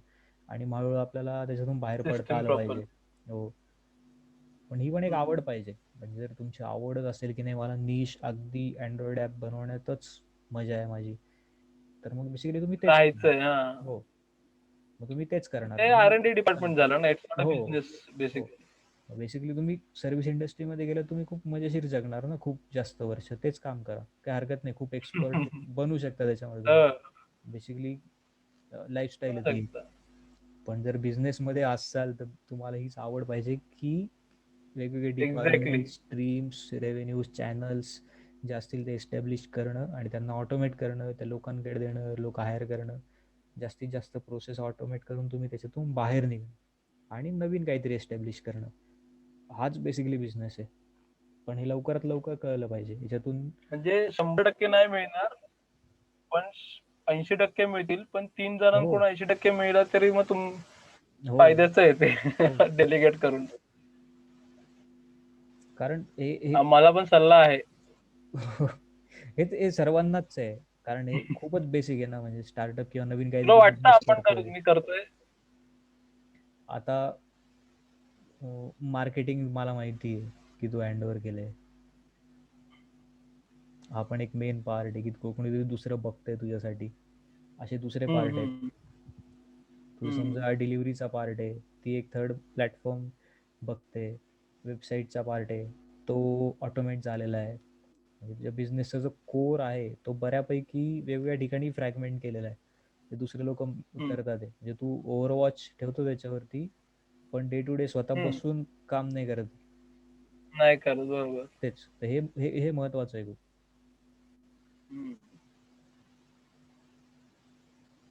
आणि हळूहळू आपल्याला त्याच्यातून बाहेर पडता सिस्टम आलं प्रॉपर. पाहिजे. हो, पण ही पण एक आवड पाहिजे. म्हणजे जर तुमची आवडच असेल की नाही मला निश अगदी अँड्रॉइड ॲप बनवण्यातच मजा आहे माझी, तर मग बेसिकली तुम्ही तेच करणार. राहायचंय हा. हो, मग तुम्ही तेच करणार. ते तुम्ही R&D डिपार्टमेंट झालं ना, इट्स नॉट अ हो बिझनेस हो, बेसिकली. बेसिकली तुम्ही सर्व्हिस इंडस्ट्रीमध्ये गेलं तुम्ही खूप मजेशीर जगणार ना, खूप जास्त वर्ष तेच काम करा, काही हरकत नाही, खूप एक्सपर्ट बनू शकता त्याच्यामध्ये तुम्ही. बेसिकली लाईफस्टाईलच ही. पण जर बिझनेसमध्ये असाल तर तुम्हाला हीच आवड पाहिजे की वेगवेगळे एक्झॅक्टली. डिपार्टमेंट, स्ट्रीम्स, रेव्हेन्यूज, चॅनल्स जे असतील ते एस्टॅब्लिश करणं आणि त्यांना ऑटोमेट करणं, त्या लोकांकडे देणं, लोक हायर करणं, जास्तीत जास्त प्रोसेस ऑटोमेट करून तुम्ही त्याच्यातून बाहेर निघणं आणि नवीन काहीतरी एस्टॅब्लिश करणं. हाच बेसिकली बिझनेस आहे. पण हे लवकरात लवकर कळलं पाहिजे. याच्यातून म्हणजे 100% नाही मिळणार, पण 80% मिळतील. पण 3 हो जणांकडून 80% मिळालं तरी मग हो फायद्याचं आहे ते हो, डेलिगेट करून. कारण हे मला पण सल्ला आहे. हे सर्वांनाच आहे. कारण हे खूपच बेसिक आहे ना, म्हणजे स्टार्टअप किंवा नवीन तुला काहीतरी वाटतं बिझनेस आपण करतोय. मी करतोय? आता मार्केटिंग मला माहिती आहे की तू हँडओव्हर केलंय. हा पण एक मेन पार्ट आहे की कोणीतरी दुसरं बघतंय तुझ्यासाठी. असे दुसरे पार्ट आहेत. तू समजा डिलिव्हरीचा पार्ट आहे, ती एक थर्ड प्लॅटफॉर्म बघते. वेबसाईटचा पार्ट आहे, तो ऑटोमेट झालेला आहे. म्हणजे तुझ्या बिझनेसचा जो कोर आहे तो बऱ्यापैकी वेगवेगळ्या ठिकाणी फ्रॅगमेंट केलेला आहे. ते दुसरे लोक करतात आहे. म्हणजे तू ओव्हरवॉच ठेवतो त्याच्यावरती, पण डे टू डे स्वतः बसून काम नाही करत. नाही करत, बरोबर. तेच तर हे हे हे महत्वाचं आहे खूप.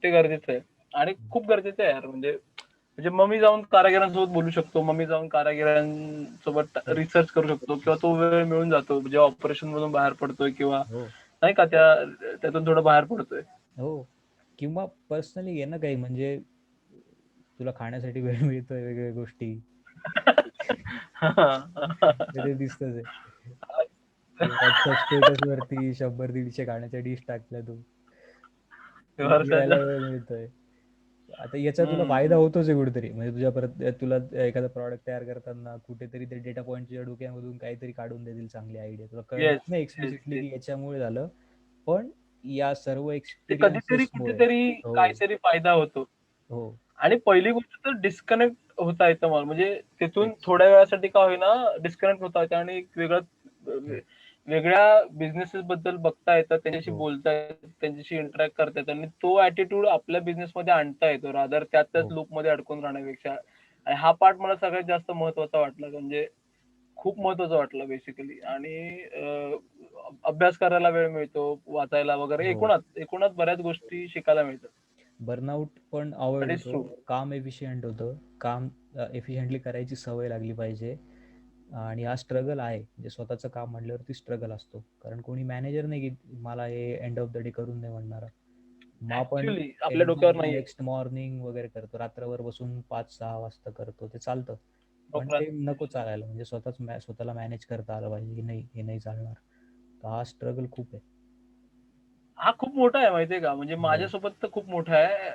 ते गरजेचं आहे आणि खूप गरजेचं आहे यार. म्हणजे म्हणजे मग मी जाऊन कारागिरांसोबत बोलू शकतो, मग मी जाऊन कारागिरांसोबत हो रिसर्च करू शकतो, किंवा तो वेळ मिळून जातो जेव्हा ऑपरेशन मधून बाहेर पडतोय, किंवा हो नाही का त्यातून थोडं बाहेर पडतोय. हो, किंवा पर्सनली घे ना काही, म्हणजे तुला खाण्यासाठी वेळ मिळतोय वेगवेगळ्या गोष्टी, ते दिसतच आहे. व्हॉट्सअप स्टेटस वरती 100-150 खाण्याच्या डिश टाकल्या तू, ते वर्षाच्या. फिरायला वेळ मिळतोय. आता याचा तुला फायदा होतोच आहे कुठेतरी. म्हणजे तुझ्या परत तुला एखादा प्रॉडक्ट तयार करताना कुठेतरी ते डेटा पॉईंट तुझ्या डोक्यामधून काहीतरी काढून देतील चांगली आयडिया. तुला कळणार येस, नाही येस, एक्सप्लिसिटली येस. की याच्यामुळे झालं, पण या सर्व ते कधीतरी एक्सपिरियन्सेसमुळे. कुठेतरी हो काहीतरी फायदा होतो. हो, आणि पहिली गोष्ट तर डिस्कनेक्ट होता येतं मला. म्हणजे तिथून तेच. थोड्या वेळासाठी का होईना डिस्कनेक्ट होता येतं आणि एक हो वेगळ्या बिझनेसेस बद्दल बघता येतं, त्यांच्याशी हो बोलता येतं, त्यांच्याशी इंटरॅक्ट करता येतं आणि तो ऍटिट्यूड आपल्या बिझनेस मध्ये आणता येतो, रादर त्याच हो लूप मध्ये अडकून राहण्यापेक्षा. आणि हा पार्ट मला सगळ्यात जास्त महत्वाचा वाटला, म्हणजे खूप महत्वाचा वाटला बेसिकली. आणि अभ्यास करायला वेळ मिळतो, वाचायला वगैरे, हो, एकूणच एकूणच बऱ्याच गोष्टी शिकायला मिळतात. बर्नआउट पण दॅट अवॉइड इज होतो. ट्रू. काम एफिशियंट होतं. काम एफिशियंटली करायची सवय लागली पाहिजे. आणि हा स्ट्रगल आहे, म्हणजे स्वतःचं काम म्हटल्यावरती स्ट्रगल असतो. कारण कोणी मॅनेजर नाही की मला हे एंड ऑफ द डे करून दे म्हणणारा. मग आपण ऍक्च्युली आपल्या डोक्यावर एकदम नाहीये. नेक्स्ट मॉर्निंग वगैरे करतो, रात्रभर बसून 5-6 वाजता करतो, ते चालतं. पण ते नको प्रोक्रॅस्टिनेशन. चालायला. म्हणजे स्वतःला मॅनेज करता आलं पाहिजे की नाही हे नाही चालणार. तर हा स्ट्रगल खूप आहे. हा खूप मोठा आहे माहितीये का, म्हणजे हो माझ्यासोबत तर खूप मोठा आहे.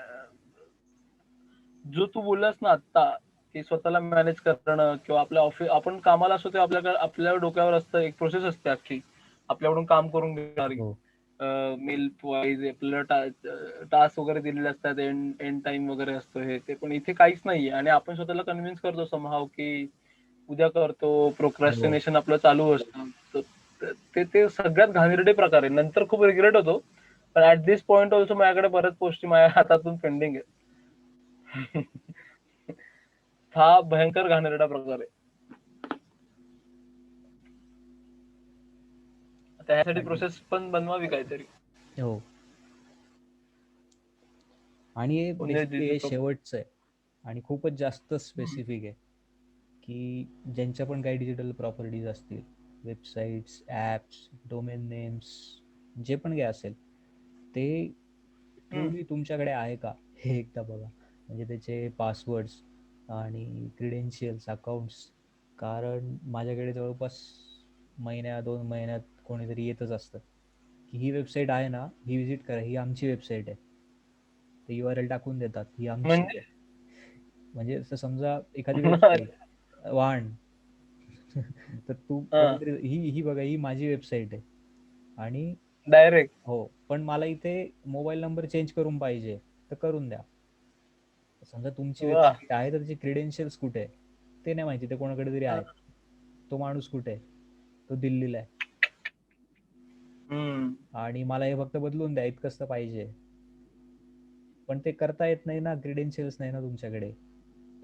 जो तू बोललास ना आत्ता, की स्वतःला मॅनेज करणं, किंवा आपल्या ऑफिस आपण कामाला असतो तेव्हा आपल्या डोक्यावर असतं, एक प्रोसेस असते अख्खी आपल्याकडून काम करून घेणारी. हो मेल वाईज आपल्याला टास्क वगैरे दिलेले असतात, एंड एंड टाइम वगैरे असतो, हे ते. पण इथे काहीच नाहीये आणि आपण स्वतःला कन्व्हिन्स करतो समहाव की उद्या करतो, हो प्रोक्रॅस्टिनेशन आपलं चालू असतं. ते ते सगळ्यात घाणेरडे प्रकार आहे. नंतर खूप रिग्रेट होतो, पण ऍट दिस पॉइंट ऑल्सो माझ्याकडे बऱ्याच गोष्टी माझ्या हातातून पेंडिंग आहेत. हा भयंकर घाणेरडा प्रकार आहे. त्यासाठी आणि प्रोसेस पण बनवावी काहीतरी. हो, आणि हे म्हणजे बेसिकली हे शेवटचं आहे आणि खूपच जास्त स्पेसिफिक आहे की ज्यांच्या पण काही डिजिटल प्रॉपर्टीज असतील वेबसाईट्स, ॲप्स, डोमेन नेम्स जे पण काही असेल ते हम्म. ट्रूली तुमच्याकडे आहे का हे एकदा बघा. म्हणजे त्याचे पासवर्ड्स आणि क्रिडेन्शियल्स, अकाउंट्स. कारण माझ्याकडे जवळपास महिन्या 2 महिन्यात कोणीतरी येतच असतं की ही वेबसाईट आहे ना, ही व्हिजिट करा, ही आमची वेबसाईट आहे. ते URL टाकून देतात, ही आमची म्हणजे आहे. म्हणजे असं समजा एखादी वेबसाईट वाहन तर तू कोणीतरी ही बघा, ही माझी वेबसाईट आहे आणि डायरेक्ट. हो, पण मला इथे मोबाईल नंबर चेंज करून पाहिजे, तर करून द्या. समजा तुमची वा. वेबसाईट आहे तर त्याचे क्रेडेन्शियल्स कुठे आहे ते नाही माहिती, ते कोणाकडे तरी आहेत. तो माणूस कुठे आहे? तो दिल्लीला आहे हम्म. आणि मला हे फक्त बदलून द्या इतकंच तर पाहिजे. पण ते करता येत नाही ना, क्रेडेन्शियल्स नाही ना तुमच्याकडे.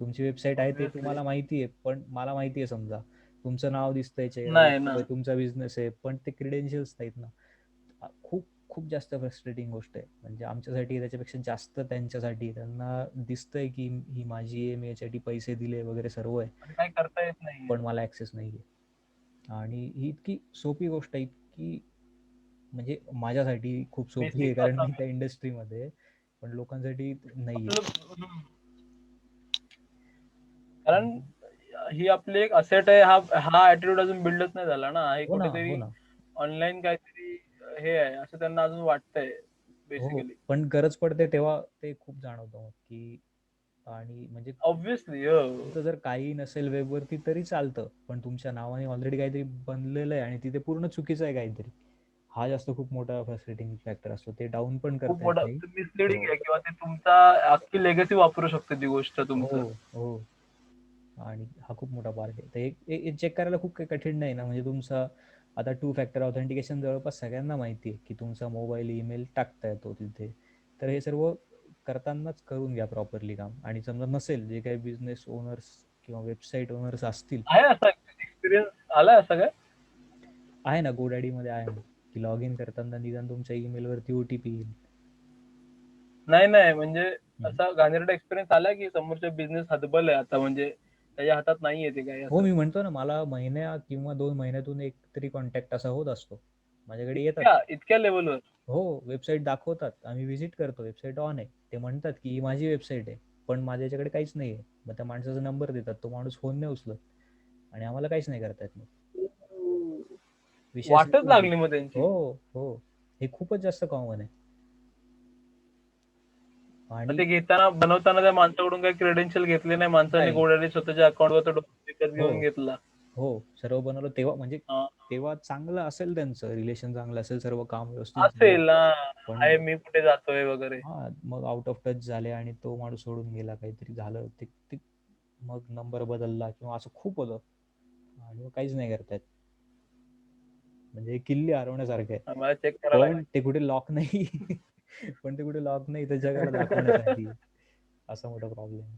तुमची वेबसाईट आहे ते ऑब्विसली. तुम्हाला माहिती आहे, पण मला माहिती आहे समजा तुमचं नाव दिसतंय, चेहरा नाही ना. दिसतोय, तुमचा बिझनेस आहे, पण ते क्रेडेन्शियल्स नाहीत ना. खूप खूप जास्त फ्रस्ट्रेटिंग गोष्ट आहे. म्हणजे आमच्यासाठी त्याच्यापेक्षा जास्त त्यांच्यासाठी. त्यांना दिसतंय की ही माझी आहे, मी याच्यासाठी पैसे दिले वगैरे सर्व आहे, पण काय करता येत नाहीये. पण मला ऍक्सेस नाहीये. आणि ही इतकी सोपी गोष्ट आहे, इतकी म्हणजे माझ्यासाठी खूप सोपी आहे बेसिक कारण मी असावी. त्या इंडस्ट्रीमध्ये, पण लोकांसाठी नाहीये. आपलं कारण ही आपली एक असेट आहे. हा ऍटिट्यूड अजून बिल्डच नाही झाला ना. हे हो ना, हो कुठेतरी ना. ऑनलाईन काहीतरी हे आहे असं त्यांना अजून वाटतंय हो, बेसिकली. पण गरज पडते तेव्हा ते खूप जाणवतं मग की. आणि म्हणजे ऑब्विसली. तुमचं जर काही नसेल वेबवरती तरी चालतं, पण तुमच्या नावाने ऑलरेडी काहीतरी बनलेलं आहे आणि तिथे पूर्ण चुकीचं आहे काहीतरी, हा जास्त खूप मोठा फ्रस्ट्रेटिंग फॅक्टर असतो. ते डाऊन पण खूप करता येत मोठा नाही. मिसलिडिंग हो, आहे किंवा ते तुमचा अख्खी लेगसी वापरू शकते ती गोष्ट हो, तुमचं. हो. आणि हा खूप मोठा पार्ट आहे. तर हे चेक करायला खूप काही कठीण नाही ना. म्हणजे तुमचा आता 2 फॅक्टर ऑथेंटिकेशन जवळपास सगळ्यांना माहिती आहे की तुमचा मोबाईल, ईमेल टाकता येतो तिथे. तर हे सर्व करतानाच करून घ्या प्रॉपरली काम. आणि समजा नसेल, जे काही बिझनेस ओनर्स किंवा वेबसाईट ओनर्स असतील, आहे असा एक्सपिरियन्स आलाय असं काय? आहे ना, GoDaddyमध्ये आहे ना, की लॉग इन करताना निदान तुमच्या ईमेलवरती OTP येईल. नाही म्हणजे असा घाणेरडा एक्सपिरियन्स आला की समोरचा बिझनेस हतबल आहे आता, म्हणजे त्याच्या हातात नाहीये ते काही हो, असं. मी म्हणतो ना, मला महिन्या किंवा 2 महिन्यातून एक तरी कॉन्टॅक्ट असा होत असतो. माझ्याकडे येतात. इतक्या लेवलवर. हो, वेबसाईट दाखवतात. आम्ही व्हिजिट करतो, वेबसाईट ऑन आहे. ते म्हणतात की ही माझी वेबसाईट आहे, पण माझ्या याच्याकडे काहीच नाहीये. मग त्या माणसाचा नंबर देतात. तो माणूस फोन नाही उचलत आणि आम्हाला काहीच नाही करता येत मग. विषय वाटच संपून लागली जातो. मग त्यांची. हो, हो. हे खूपच जास्त कॉमन आहे. मग आणि ते घेताना बनवताना त्या माणसाकडून काही क्रेडेन्शियल घेतले नाही माणसांनी, नाही. गोड्याने स्वतःच्या अकाउंटवर तो विकत हो, घेऊन घेतला. हो. सर्व बनवलं तेव्हा, म्हणजे हा. तेव्हा चांगलं असेल त्यांचं रिलेशन, चांगलं असेल, सर्व काम व्यवस्थित झालं. असेल ना. पण आहे मी कुठे जातोय वगैरे. हां, मग आउट ऑफ टच झाले आणि तो माणूस सोडून गेला, काहीतरी झालं. ते ते मग नंबर बदलला किंवा असं खूप होतं आणि मग काहीच नाही करता येत. म्हणजे किल्ली हरवण्यासारखं आहे. मला चेक करायला पण ते कुठे लॉक नाही. पण ते कुठे लॉक नाही तर जगाला दाखवण्यासाठी. असा मोठा प्रॉब्लेम आहे.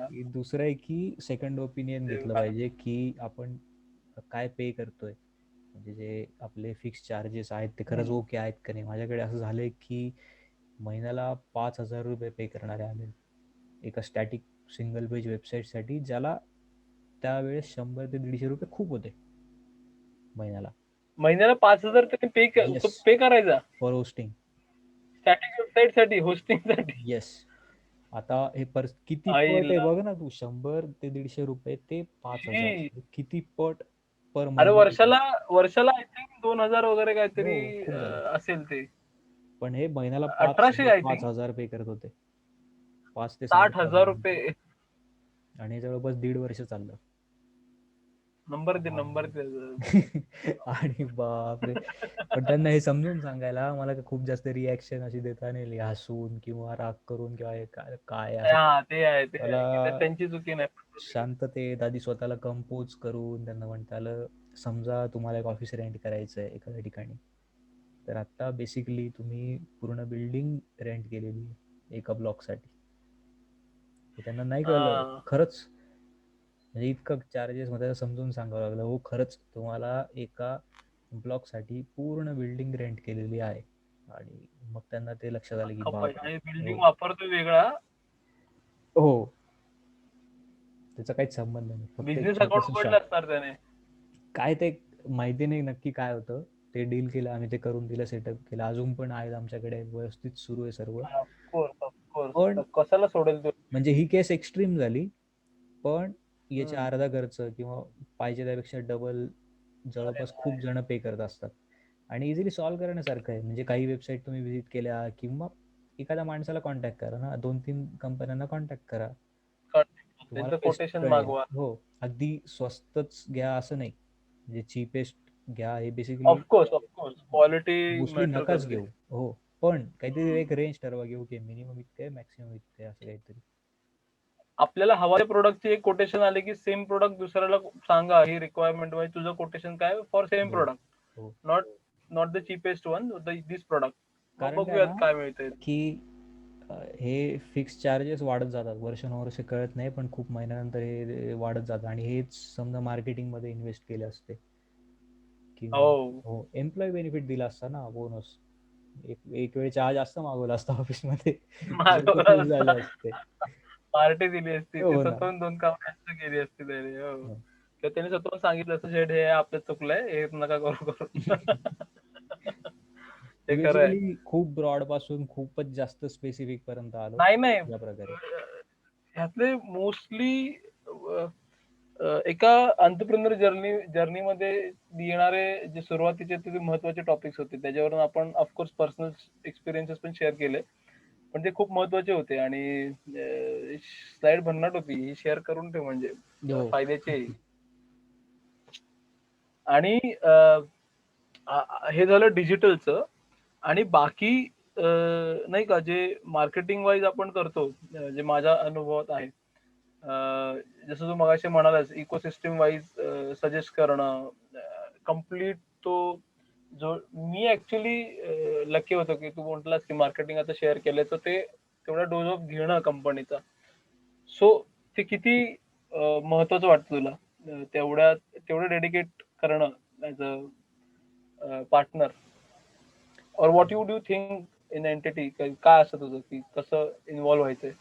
लागेल. दुसरं आहे की सेकंड ओपिनियन घेतलं पाहिजे की आपण काय पे करतोय. म्हणजे जे आपले फिक्स चार्जेस आहेत ते खरंच ओके आहेत का नाही. माझ्याकडे असं झालंय की महिन्याला ₹5,000 पे करणारे आले एका स्टॅटिक सिंगल पेज वेबसाईटसाठी, ज्याला त्यावेळेस ₹100 ते ₹150 खूप होते महिन्याला. महिन्याला 5,000 तरी येस, पे करायचा फॉर होस्टिंग. स्टॅटिक वेबसाईट साठी, होस्टिंग साठी. येस. आता हे किती पट आहे आईला. बघ ना तू. ₹100 ते ₹150 ते 5,000, शी. किती पट पर अरे महिना वर्षाला वर्षाला आय थिंक 2,000 वगैरे हो, काहीतरी खूप झालं. असेल ते. पण हे महिन्याला 1800 आय पाच थिंक. हजार पे करत होते. 5 ते 60,000 5,500. रुपये. आणि हे जवळपास 1.5 वर्ष चाललं. नंबर दे. आणि बापरे. पण त्यांना हे समजून सांगायला मला खूप जास्त रिॲक्शन अशी देता नाही आली, हसून किंवा राग करून किंवा हे काय काय असं. हा ते आहे त्याला की त्यात त्यांची चुकी नाही. शांततेत आधी स्वतःला कंपोज करून त्यांना म्हणता आलं, समजा तुम्हाला एक ऑफिस रेंट करायचं आहे एखाद्या ठिकाणी, तर आता बेसिकली तुम्ही पूर्ण बिल्डिंग रेंट केलेली आहे एका ब्लॉकसाठी. हे त्यांना नाही कळलं हा. खरंच. म्हणजे इतकं चार्जेस मध्ये समजून सांगावं लागलं, हो खरंच तुम्हाला एका ब्लॉकसाठी पूर्ण बिल्डिंग रेंट केलेली आहे. आणि मग त्यांना ते लक्षात आलं की बापरे. आणि हो, बिल्डिंग वापरतोय वेगळा. हो. त्याचा काहीच संबंध नाही, फक्त एक बिझनेस अकाउंट छोटस उघडलं शॉप. असणार त्याने. काय ते माहिती नाही नक्की काय होतं. ते डील केलं आम्ही, ते करून दिलं, सेटअप केलं. अजून पण आहेत आमच्याकडे, व्यवस्थित सुरू आहे सर्व. ऑफकोर्स ऑफकोर्स, पण कशाला सोडेल तो. म्हणजे ही केस एक्स्ट्रीम झाली, पण याच्या हम्म. अर्धा खर्च किंवा पाहिजे त्यापेक्षा डबल अरे जवळपास खूप नाही. जण पे करत असतात. आणि इझिली सॉल्व्ह करण्यासारखं आहे. म्हणजे काही वेबसाईट तुम्ही व्हिजिट केल्या किंवा एखाद्या माणसाला कॉन्टॅक्ट करा ना, 2-3 कंपन्यांना कॉन्टॅक्ट करा. तुम्हाला त्यांचं बेस्ट कोटेशन कळेल. मागवा. हो, अगदी स्वस्तच घ्या असं नाही. म्हणजे चीपेस्ट घ्या हे basically of course of course, quality mostly matter नकाच करते. घेऊ. हो, पण काहीतरी हम्म. एक रेंज ठरवा, घेऊ की मिनिमम इतकं आहे, मॅक्सिमम इतकं आहे, असं काहीतरी. आपल्याला हवाय प्रोडक्टची एक कोटेशन आले की सेम प्रोडक्ट दुसऱ्याला सांगा, ही रिक्वायरमेंट वाईज तुझं कोटेशन काय फॉर सेम हो प्रोडक्ट, हो. Not not the cheapest one, this product. मग कारण काय बघूयात ना, काय मिळतंय. की हे फिक्स चार्जेस वाढत जातात वर्षानुवर्ष, कळत नाही, पण खूप महिन्यानंतर हे वाढत जातं. आणि हेच समजा मार्केटिंगमध्ये इन्व्हेस्ट केले असते किंवा हो. हो एम्प्लॉय बेनिफिट दिला असता ना, बोनस. एक वेळ चहा जास्त मागवला असता ऑफिसमध्ये, लोक मागवला खुश असता, झाले असते. पार्टी दिली असती, ते हो ना. स्वतःहून 2 काम जास्त केली असती त्याने. हो. हो. किंवा त्याने स्वतःहून सांगितलं असतं, शेठ हे आपलं चुकलंय, हे नका करू करू. हे हे खरं आहे. बेसिकली खूप ब्रॉड पासून खूपच जास्त स्पेसिफिक पर्यंत आलो नाही नाही, या प्रकारे. ह्यातले मोस्टली एका एंटरप्रेन्योर जर्नीमध्ये येणारे जे सुरुवातीचे ते महत्वाचे टॉपिक्स होते, त्याच्यावरून आपण ऑफकोर्स पर्सनल एक्सपिरियन्सेस पण शेअर केले, पण ते खूप महत्वाचे होते. आणि स्लाइड भन्नाट होती ही, शेअर करून ठेव म्हणजे हो. फायद्याची आहे. आणि हे झालं डिजिटलचं. आणि बाकी नाही का, जे मार्केटिंग वाईज आपण करतो, जे माझ्या अनुभवात आहे, जसं तू मगाशी म्हणालास इकोसिस्टम वाईज सजेस्ट करणं, कम्प्लीट तो जो मी ऍक्च्युली लकी होतो की तू म्हटलास की मार्केटिंग आता शेअर केलं, तर ते तेवढा डोज ऑफ घेणं कंपनीचा. सो ते किती महत्वाचं वाटतं तुला, तेवढं डेडिकेट करणं ऍज अ पार्टनर, और what you do think in entity, काय असतं तुझं की कसं इन्व्हॉल्व्ह व्हायचंय?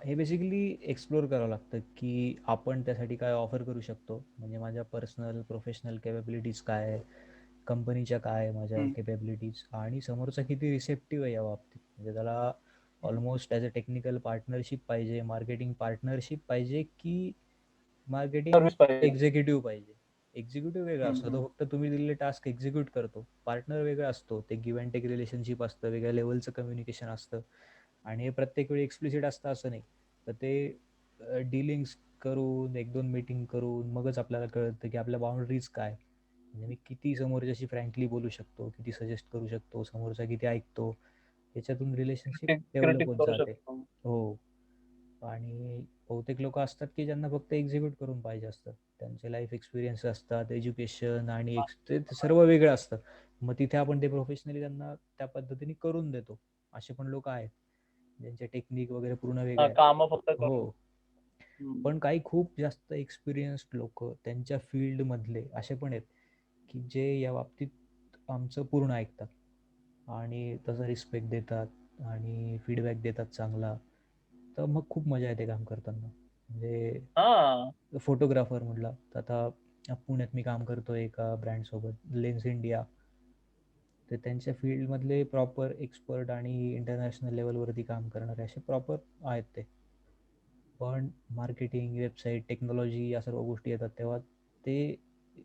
हे बेसिकली एक्सप्लोर करावं लागतं की आपण त्यासाठी काय ऑफर करू शकतो. म्हणजे माझ्या पर्सनल प्रोफेशनल कॅपेबिलिटीज काय आहे, कंपनीच्या काय आहे माझ्या हम्म. कॅपेबिलिटीज, आणि समोरचा किती रिसेप्टिव्ह आहे या बाबतीत. म्हणजे त्याला almost as a technical partnership पाहिजे, मार्केटिंग पार्टनरशिप पाहिजे, की मार्केटिंग सर्व्हिस पाहिजे. एक्झिक्युटिव्ह पाहिजे. एक्झिक्युटिव्ह वेगळा हम्म, असतो, हम्म. तो फक्त तुम्ही दिलेले टास्क एक्झिक्यूट करतो. पार्टनर वेगळा असतो, ते गिव्ह अँड टेक रिलेशनशिप असतं, वेगळ्या लेवलचं कम्युनिकेशन असतं. आणि हे प्रत्येक वेळी एक्सप्लिसिट असतं असं नाही. तर ते डीलिंग्स करून, 1-2 मीटिंग करून मगच आपल्याला कळतं की आपल्या बाउंड्रीज काय. म्हणजे मी किती समोरच्याशी फ्रँकली बोलू शकतो, किती सजेस्ट करू शकतो, समोरचा किती ऐकतो, याच्यातून रिलेशनशिप डेव्हलप क्रिटिक होत करू जाते. शकतो. हो. आणि बहुतेक लोक असतात की ज्यांना फक्त एक्झिक्यूट करून पाहिजे असतं. त्यांचे लाईफ एक्सपिरियन्स असतात, एज्युकेशन आणि ते सर्व वेगळं असतं. मग तिथे आपण ते प्रोफेशनली त्यांना त्या पद्धतीने करून देतो. असे पण लोक आहेत ज्यांचे टेक्निक वगैरे पूर्ण वेगळे हा, आहे. काम फक्त करणं. हो. हम्म. पण काही खूप जास्त एक्सपिरियन्स्ड लोक त्यांच्या फील्डमधले असे पण आहेत की जे या बाबतीत आमचं पूर्ण ऐकतात आणि तसा रिस्पेक्ट देतात आणि फीडबॅक देतात चांगला. तर मग खूप मजा येते काम करताना. म्हणजे हा. फोटोग्राफर म्हटलं तर आता पुण्यात मी काम करतोय एका ब्रँडसोबत, लेन्स इंडिया. तर त्यांच्या फील्डमधले प्रॉपर एक्सपर्ट आणि इंटरनॅशनल लेवलवरती काम करणारे असे प्रॉपर आहेत ते. पण मार्केटिंग, वेबसाईट, टेक्नॉलॉजी या सर्व गोष्टी येतात तेव्हा ते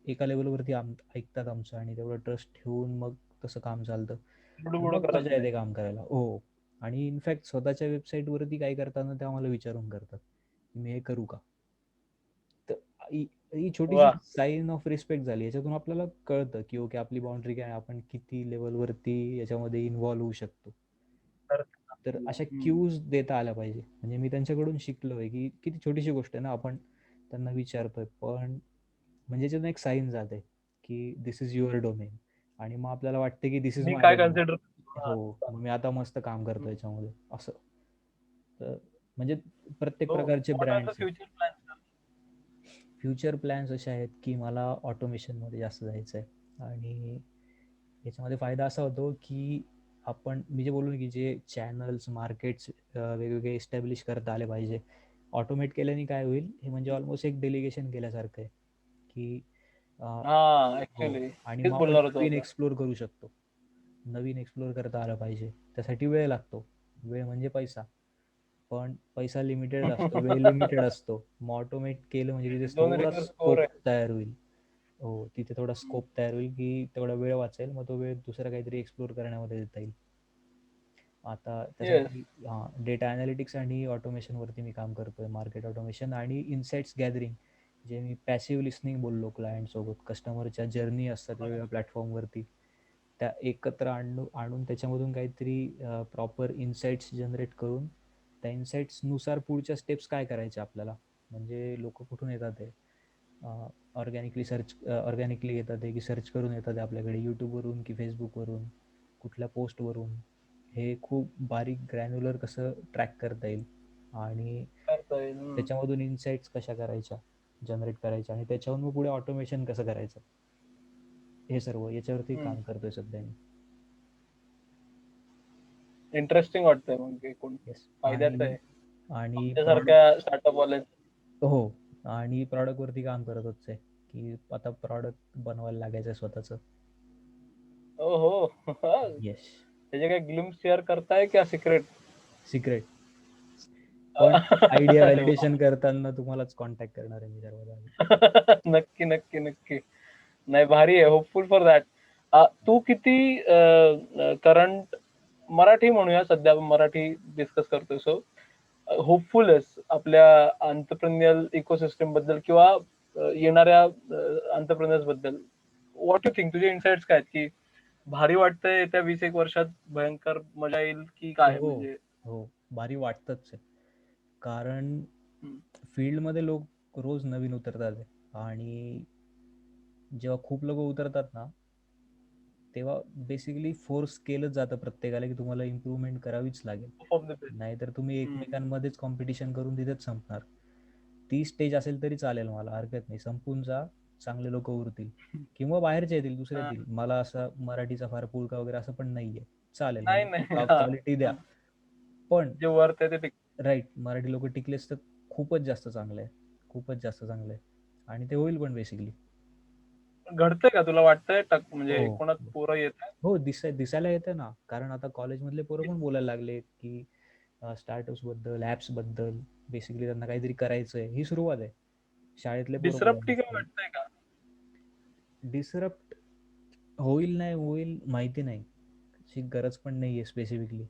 एका लेवलवरती ऐकतात आमचं, आणि तेवढं ट्रस्ट ठेवून मग तसं काम चालतं. आणि बुडबुड मग करत मजा नाही. येते काम करायला. हो. आणि इनफॅक्ट स्वतःच्या वेबसाईटवरती काय करताना ते आम्हाला विचारून करतात, मी हे करू का. तर ही छोटीशी वा. साईन ऑफ रिस्पेक्ट झाली. याच्यातून आपल्याला कळतं की ओके, आपली बाउंड्री काय आहे, आपण किती लेवलवरती याच्यामध्ये इन्व्हॉल्व्ह होऊ शकतो. तर अशा हम्म. क्यूज देता आल्या पाहिजे. म्हणजे मी त्यांच्याकडून शिकलोय की किती छोटीशी गोष्ट आहे ना, आपण त्यांना विचारतोय, पण म्हणजे याच्यातून एक साईन जाते की दिस इज युअर डोमेन. आणि मग आपल्याला वाटते की दिस इज मी माय काय डोमेन. कन्सिडर. हो, मग मी आता मस्त काम करतो याच्यामध्ये असं. तर म्हणजे प्रत्येक हो, प्रकारचे व्हॉट आर द ब्रँड्स आहेत. Future plan? फ्युचर प्लॅन्स असे आहेत की मला ऑटोमेशनमध्ये जास्त जायचं आहे. आणि याच्यामध्ये फायदा असा होतो की मी जे बोललो की जे चॅनल्स, मार्केट्स वेगवेगळे एस्टॅब्लिश करता आले पाहिजे. ऑटोमेट केल्याने काय होईल, हे म्हणजे ऑलमोस्ट एक डेलिगेशन केल्यासारखं आहे की हा हो. ऍक्च्युली आणि तेच माणूस बोलणार होतो नवीन आता. एक्सप्लोर करू शकतो. नवीन एक्सप्लोर करता आलं पाहिजे. त्यासाठी वेळ लागतो. वेळ म्हणजे पैसा. पण पैसा लिमिटेड असतो, वेळ लिमिटेड असतो. मग ऑटोमेट केलं म्हणजे तिथे दोन थोडा रिव्ह्यू स्कोर स्कोप आहे. तयार होईल. हो, तिथे थोडा स्कोप तयार होईल, की तेवढा वेळ वाचेल. मग तो वेळ दुसरं काहीतरी एक्सप्लोर करण्यामध्ये देता येईल. आता येस. त्यासाठी डेटा अनालिटिक्स आणि ऑटोमेशनवरती मी काम करतोय. मार्केट ऑटोमेशन आणि इन्साइट्स गॅदरिंग, जे मी पॅसिव्ह लिसनिंग बोललो क्लायंट सोबत. कस्टमरच्या जर्नी असतात वेगवेगळ्या प्लॅटफॉर्मवरती, त्या एकत्र आणून त्याच्यामधून काहीतरी प्रॉपर इन्साइट्स जनरेट करून त्या इन्साइट्सनुसार पुढच्या स्टेप्स काय करायच्या आपल्याला. म्हणजे लोक कुठून येतात ते ऑर्गॅनिकली येतात ते, की सर्च करून येतात ते आपल्याकडे यूट्यूबवरून की फेसबुकवरून, कुठल्या पोस्टवरून. हे खूप बारीक ग्रॅन्युलर कसं ट्रॅक करता येईल आणि करता येईल. त्याच्यामधून इन्साइट्स कशा करायच्या, जनरेट करायच्या, आणि त्याच्याहून मग पुढे ऑटोमेशन कसं करायचं, हे सर्व याच्यावरती काम करतोय सध्या मी. इंटरेस्टिंग वाटतंय मग एकूण. येस. फायद्याचं आणि आहे आणि प्रॉडक्ट. आमच्यासारख्या स्टार्टअप वाले. हो. आणि प्रॉडक्टवरती काम करत होते, की आता प्रॉडक्ट बनवायला लागायचं स्वतःचं. हो हो. येस. त्याचे काय ग्लिम्स शेअर करताय क्या सिक्रेट? सिक्रेट. पण आयडिया अरे वा. व्हॅलिडेशन करताना तुम्हालाच कॉन्टॅक्ट करणार आहे मी सर्वात आधी. नक्की नक्की नक्की. नाही भारी आहे. Hopeful for that. तू किती करंट मराठी म्हणूया, सध्या आपण मराठी डिस्कस करतोय, सो होपफुल आहेस आपल्या एंटरप्रेन्युअल इकोसिस्टम बद्दल किंवा येणाऱ्या एंटरप्रेन्युअर्स बद्दल? What you think? तुझे इन्साइट्स काय आहेत, की भारी वाटतंय येत्या 20-1 वर्षात भयंकर मजा येईल की काय हो. म्हणजे? हो. भारी वाटतंच आहे. कारण हम्म. फील्डमध्ये लोक रोज नवीन उतरतात आहे. आणि जेव्हा खूप लोक उतरतात ना, तेव्हा बेसिकली फोर्स केलंच जातं प्रत्येकाला, की तुम्हाला इम्प्रूव्हमेंट करावीच लागेल. Of the best. नाहीतर तुम्ही एकमेकांमध्येच कॉम्पिटिशन करून तिथेच संपणार. ती स्टेज असेल तरी चालेल, मला हरकत नाही. संपून जा, चांगले लोक उरतील किंवा बाहेरचे येतील, दुसरे येतील. मला असं मराठीचा फार पुळका वगैरे असं पण नाहीये. चालेल, नाही म्हणजे नाही. टॉप हा. क्वालिटी द्या. पण जे वर्थ आहे ते राईट, मराठी लोक टिकलेच तर खूपच जास्त चांगलं आहे. खूपच जास्त चांगलं आहे. आणि ते होईल पण बेसिकली. घडतंय का तुला वाटतंय? म्हणजे हो. एकूणच पोरं येत आहेत? हो, दिसायला येतं ना. कारण आता कॉलेजमधले पोरं पण बोलायला लागले, की स्टार्टअप्स बद्दल, ऍप्स बद्दल. बेसिकली त्यांना काहीतरी करायचंय, ही सुरुवात आहे. शाळेतले पोरं बोलायला डिसरप्टिव्ह लागले. वाटतंय का? डिसरप्ट होईल नाही होईल माहिती नाही. अशी गरज पण नाहीये स्पेसिफिकली.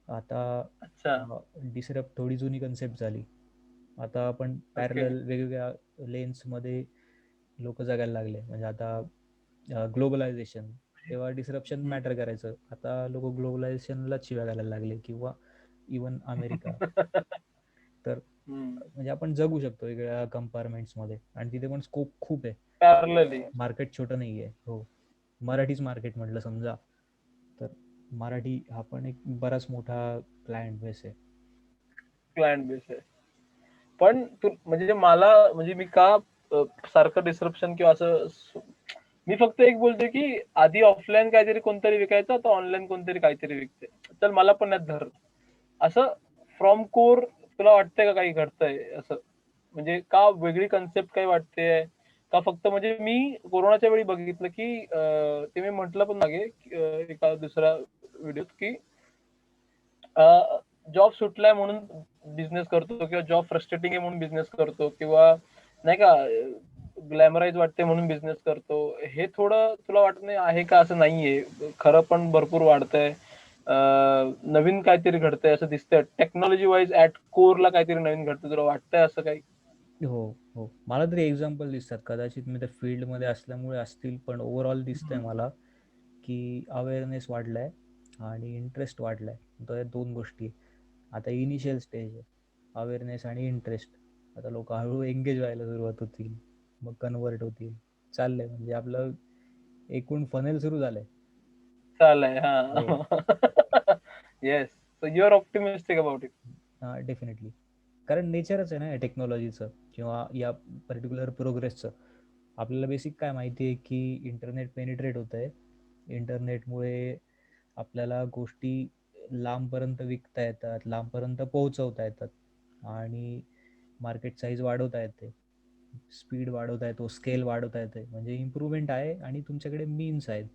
आता अच्छा. डिसरप्ट थोडी जुनी कन्सेप्ट झाली. आता आपण ओके. पॅरलल वेगवेगळ्या लेन्समध्ये लोक जगायला लागले. म्हणजे आता ग्लोबलायझेशन, तेव्हा डिसरप्शन मॅटर करायचं. आता लोक ग्लोबलायझेशनलाच शिव्या घालायला लागले, किंवा इवन अमेरिका. तर म्हणजे आपण जगू शकतो वेगळ्या कंपार्टमेंट्समध्ये, आणि तिथे पण स्कोप खूप आहे. पॅरलली. मार्केट छोटं नाही आहे. हो. मराठीच मार्केट म्हटलं समजा, तर मराठी हा पण एक बराच मोठा क्लायंट बेस आहे. क्लायंट बेस आहे. पण तू म्हणजे मला म्हणजे मी का सारखं डिस्क्रिप्शन किंवा असं मी फक्त एक बोलतोय, की आधी ऑफलाईन काहीतरी कोणतरी विकायचं, आता ऑनलाईन कोणतरी काहीतरी विकते. तर मला पण यात धर. असं फ्रॉम कोर तुला वाटतंय का काही घडतंय असं? म्हणजे का वेगळी कन्सेप्ट काही वाटते का? फक्त म्हणजे मी कोरोनाच्या वेळी बघितलं, की ते मी म्हटलं पण मागे एका दुसऱ्या व्हिडिओत, की जॉब सुटलाय म्हणून बिझनेस करतो किंवा जॉब फ्रस्ट्रेटिंग आहे म्हणून बिझनेस करतो किंवा नाही का ग्लॅमराईज वाटते म्हणून बिझनेस करतो. हे थोडं तुला वाटत नाही आहे का? असं नाहीये. खरं पण भरपूर वाढतंय. नवीन काहीतरी घडतंय असं दिसतंय. टेक्नॉलॉजी वाईज ऍट कोरला काहीतरी नवीन घडतंय. तुला वाटतंय असं काही? हो. हो, मला तरी एक्झाम्पल दिसतात. कदाचित मी त्या फील्डमध्ये असल्यामुळे असतील, पण ओव्हरऑल दिसतंय मला, की अवेअरनेस वाढलाय आणि इंटरेस्ट वाढलाय. तर या दोन गोष्टी. आता इनिशियल स्टेज आहे, अवेअरनेस आणि इंटरेस्ट. आता लोक हळूहळू एंगेज व्हायला सुरुवात होतील, मग कन्वर्ट होतील. चाललंय म्हणजे आपलं एकूण फनेल सुरू झालंय. चालय. हो. हा. Yes. So you are optimistic about it. Definitely. कारण नेचरच आहे ना या टेक्नॉलॉजीचं, किंवा या पर्टिक्युलर प्रोग्रेसचं. आपल्याला बेसिक काय माहिती आहे, की इंटरनेट पेनिट्रेट होत आहे. इंटरनेटमुळे आपल्याला गोष्टी लांबपर्यंत विकता येतात, लांबपर्यंत पोहोचवता येतात, आणि मार्केट साईज वाढवता येते. स्पीड वाढवता येतो, स्केल वाढवता येते, म्हणजे इम्प्रूव्हमेंट आहे आणि तुमच्याकडे मीन्स आहेत.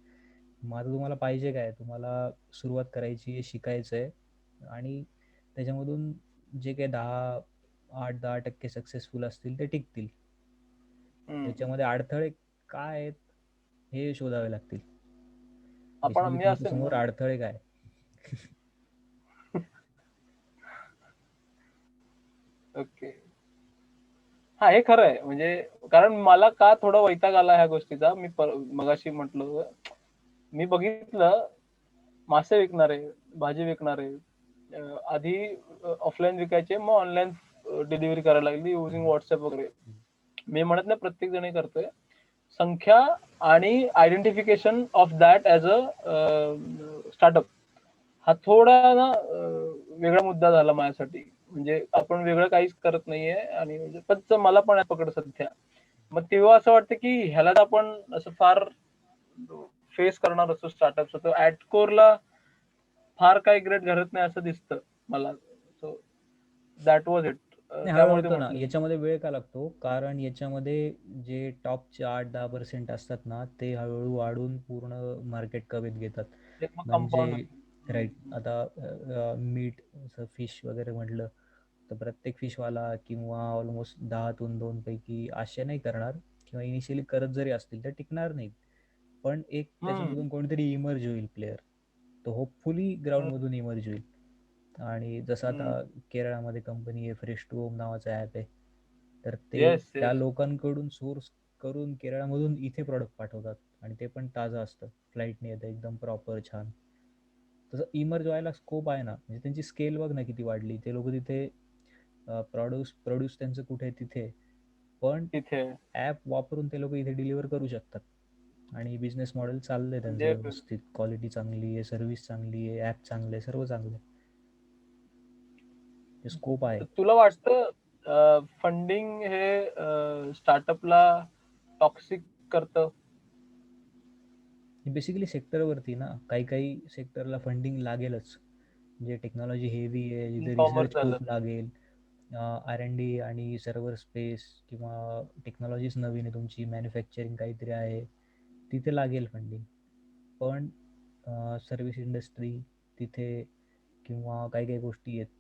मग आता तुम्हाला पाहिजे काय, तुम्हाला सुरुवात करायची आहे, शिकायचं आहे आणि त्याच्यामधून जे काही 8-10% सक्सेसफुल असतील ते टिकतील. त्याच्यामध्ये अडथळे काय आहेत हे शोधावे लागतील. आपण बेसिकली मी तुमच्या असं समोर अडथळे काय. ओके. हा, हे खरं आहे. म्हणजे कारण मला का थोडा वैताग आला ह्या गोष्टीचा, मी मगाशी म्हटलं, मी बघितलं मासे विकणारे, भाजी विकणारे, आधी ऑफलाईन विकायचे, मग ऑनलाईन डिलिव्हरी करायला लागली युझिंग व्हॉट्सअप वगैरे. मी म्हणत नाही प्रत्येक जण करतोय. संख्या आणि identification of that as a startup हा थोडा ना वेगळा मुद्दा झाला माझ्यासाठी. म्हणजे आपण वेगळं काहीच करत नाहीये आणि म्हणजे पण मला पण आहे पकड सध्या. मग तेव्हा असं वाटतं की ह्याला आपण असं फार फेस करणार असतो स्टार्टअप. तर ऍटकोरला फार काही ग्रेट घडत नाही असं दिसतं मला. So that was it. नाही, हळूहळू त्यामुळे ते होतं ना. म्हटलं. याच्यामध्ये वेळ का लागतो, कारण याच्यामध्ये जे टॉपचे 8-10% असतात ना, ते हळूहळू वाढून पूर्ण मार्केट कवेत घेतात. ते मग म्हणजे कंपाऊंड. राईट, आता मीठ, फिश वगैरे म्हटलं तर प्रत्येक फिशवाला किंवा ऑलमोस्ट 10तून 2 पैकी असे नाही करणार, किंवा इनिशियली करत जरी असतील तर टिकणार नाहीत. पण एक त्याच्यामधून कोणीतरी इमर्ज होईल प्लेअर, तो होपफुली ग्राउंडमधून इमर्ज होईल. आणि जसं आता केरळामध्ये कंपनी आहे फ्रेश टू होम नावाचा ॲप आहे, तर ते येस, त्या येस. लोकांकडून सोर्स करून केरळमधून इथे प्रॉडक्ट पाठवतात आणि ते पण ताजं असतं, फ्लाईटने येतं एकदम प्रॉपर छान. तसं इमर्ज व्हायला स्कोप आहे ना. म्हणजे त्यांची स्केल बघ ना किती वाढली. ते लोक तिथे प्रोड्यूस त्यांचं कुठे आहे तिथे, पण तिथे ॲप वापरून ते लोक इथे डिलिव्हर करू शकतात आणि बिझनेस मॉडेल चाललंय त्यांचं म्हणजे व्यवस्थित. क्वालिटी चांगली आहे, सर्व्हिस चांगली आहे, ॲप चांगलं आहे, सर्व चांगलं आहे. स्कोप आहे. तुला वाटतं फंडिंग हे स्टार्टअपला टॉक्सिक करतं? बेसिकली सेक्टरवरती ना, काही काही सेक्टरला फंडिंग लागेलच. जे टेक्नॉलॉजी हेवी आहे, ई जिथे कॉमर्स रिसर्च झालं. खूप लागेल, R&D आणि सर्व्हर स्पेस किंवा टेक्नॉलॉजीच नवीन आहे तुमची, मॅन्युफॅक्चरिंग काहीतरी आहे, तिथे लागेल फंडिंग. पण सर्व्हिस इंडस्ट्री तिथे, किंवा काही काही गोष्टी आहेत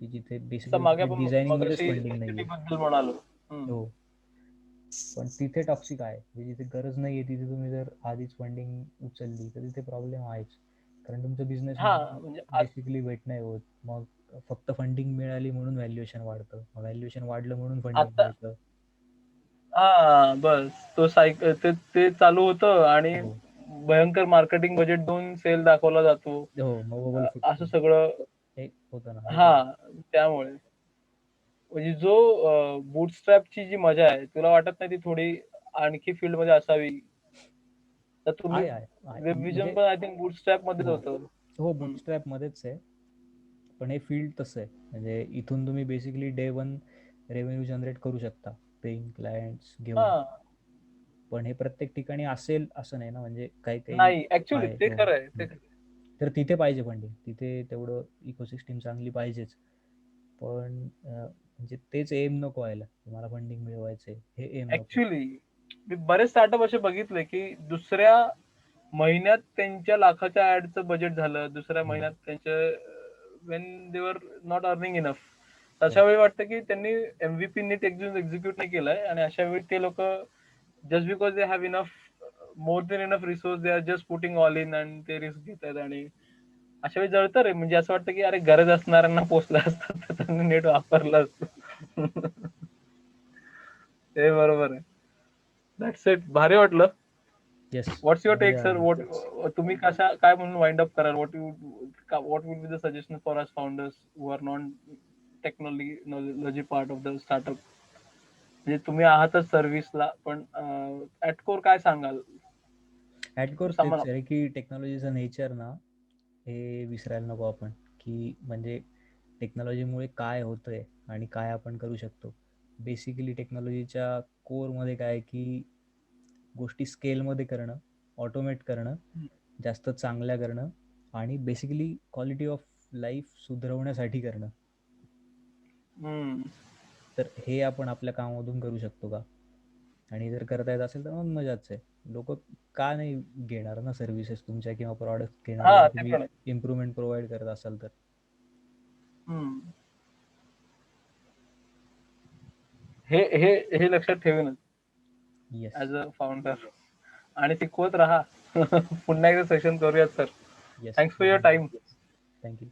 की जिथे जसं बेसिकली मागे आपण डिझायनिंगमध्येच मगाशी फंडिंग नाही एसटीडी आहे. बद्दल म्हणालो. हो, पण तिथे टॉक्सिक आहे. म्हणजे जिथे गरज नाही आहे तिथे तुम्ही जर आधीच फंडिंग उचलली तर तिथे प्रॉब्लेम आहेच. कारण तुमचं बिझनेस हा, मॉडेल म्हणजे बेसिकली वेट नाही होत. मग फक्त फंडिंग मिळाली म्हणून व्हॅल्युएशन वाढतं, मग व्हॅल्युएशन वाढलं म्हणून फंडिंग आता मिळतं. हा, बस तो ते ते चालू होतं आणि हो भयंकर मार्केटिंग बजेट देऊन सेल दाखवला जातो. हो, मग बबल असं फुटतो. सगळं. हे होतं ना, हे हा, पण त्यामुळे म्हणजे जो बूटस्ट्रॅपची जी मजा आहे, तुला वाटत नाही ती थोडी आणखी फील्ड मध्ये असावी? तर तुम्ही आहे वेबविजन म्हणजे. पण आय थिंक बूटस्ट्रॅप मध्येच हो होतं. हो, बुटस्ट्रॅप मध्येच आहे. पण हे फील्ड तसं आहे, म्हणजे इथून तुम्ही basically day one revenue generate करू शकता पेइंग क्लायंट्स घेऊन. हा, पण हे प्रत्येक ठिकाणी असेल असं नाही ना, म्हणजे काही काही नाही ऍक्च्युली आहे. ते हो. खरं आहे, ते खरं आहे. तर तिथे पाहिजे फंडिंग, तिथे तेवढं इकोसिस्टीम चांगली पाहिजेच. पण म्हणजे तेच एम नको व्हायला, मला फंडिंग मिळवायचंय हे एम नको. ऍक्च्युली मी बरेच स्टार्टअप असे बघितले की दुसऱ्या महिन्यात त्यांच्या लाखाच्या ऍडचं बजेट झालं, दुसऱ्या महिन्यात त्यांच्या when they were not earning enough. अशा वेळी वाटतं की त्यांनी MVP नीट एक्झिक्यूट नाही केलंय आणि अशा वेळी ते लोक just because they have enough, more than enough resource, they are just putting all in आणि ते रिस्क घेत आहेत. आणि अशा वेळी जळतं रे. म्हणजे असं वाटतं की अरे गरज असणाऱ्यांना पोचलं असतं तर त्यांनी नीट वापरलं असतं. ते बरोबर आहे. That's it. भारी वाटलं. येस, व्हॉट्स युअर टेक मजा सर? आली. तुम्ही काय म्हणून वाइंड अप कराल? What will be the suggestion for us founders who are non technology part of the startup? म्हणजे तुम्ही आहातच सर्व्हिसला, पण ऍट कोर काय सांगाल? ॲटकोर समन तेच आहे की टेक्नॉलॉजीचं नेचर ना, हे विसरायला नको आपण. की म्हणजे टेक्नॉलॉजीमुळे काय होतंय आणि काय आपण करू शकतो. बेसिकली टेक्नॉलॉजीच्या कोरमध्ये काय आहे की गोष्टी स्केलमध्ये करणं, ऑटोमेट करणं, जास्त चांगल्या करणं आणि बेसिकली क्वालिटी ऑफ लाईफ सुधारवण्यासाठी करणं. तर हे आपण आपल्या कामामधून करू शकतो का? आणि जर करता येत असेल तर मग मजाच आहे. लोक का नाही घेणार ना सर्व्हिसेस तुमच्या किंवा प्रॉडक्ट घेणार हा जर ते तुम्ही पण आहे. इम्प्रूव्हमेंट प्रोव्हाइड करत असाल तर. हम्म. हे हे हे लक्षात ठेवेनच येस. ऍज अ फाउंडर आणि शिकवत राहा. पुन्हा एकदा सेशन करूयात sir. Yes, thanks for your time. Thank you.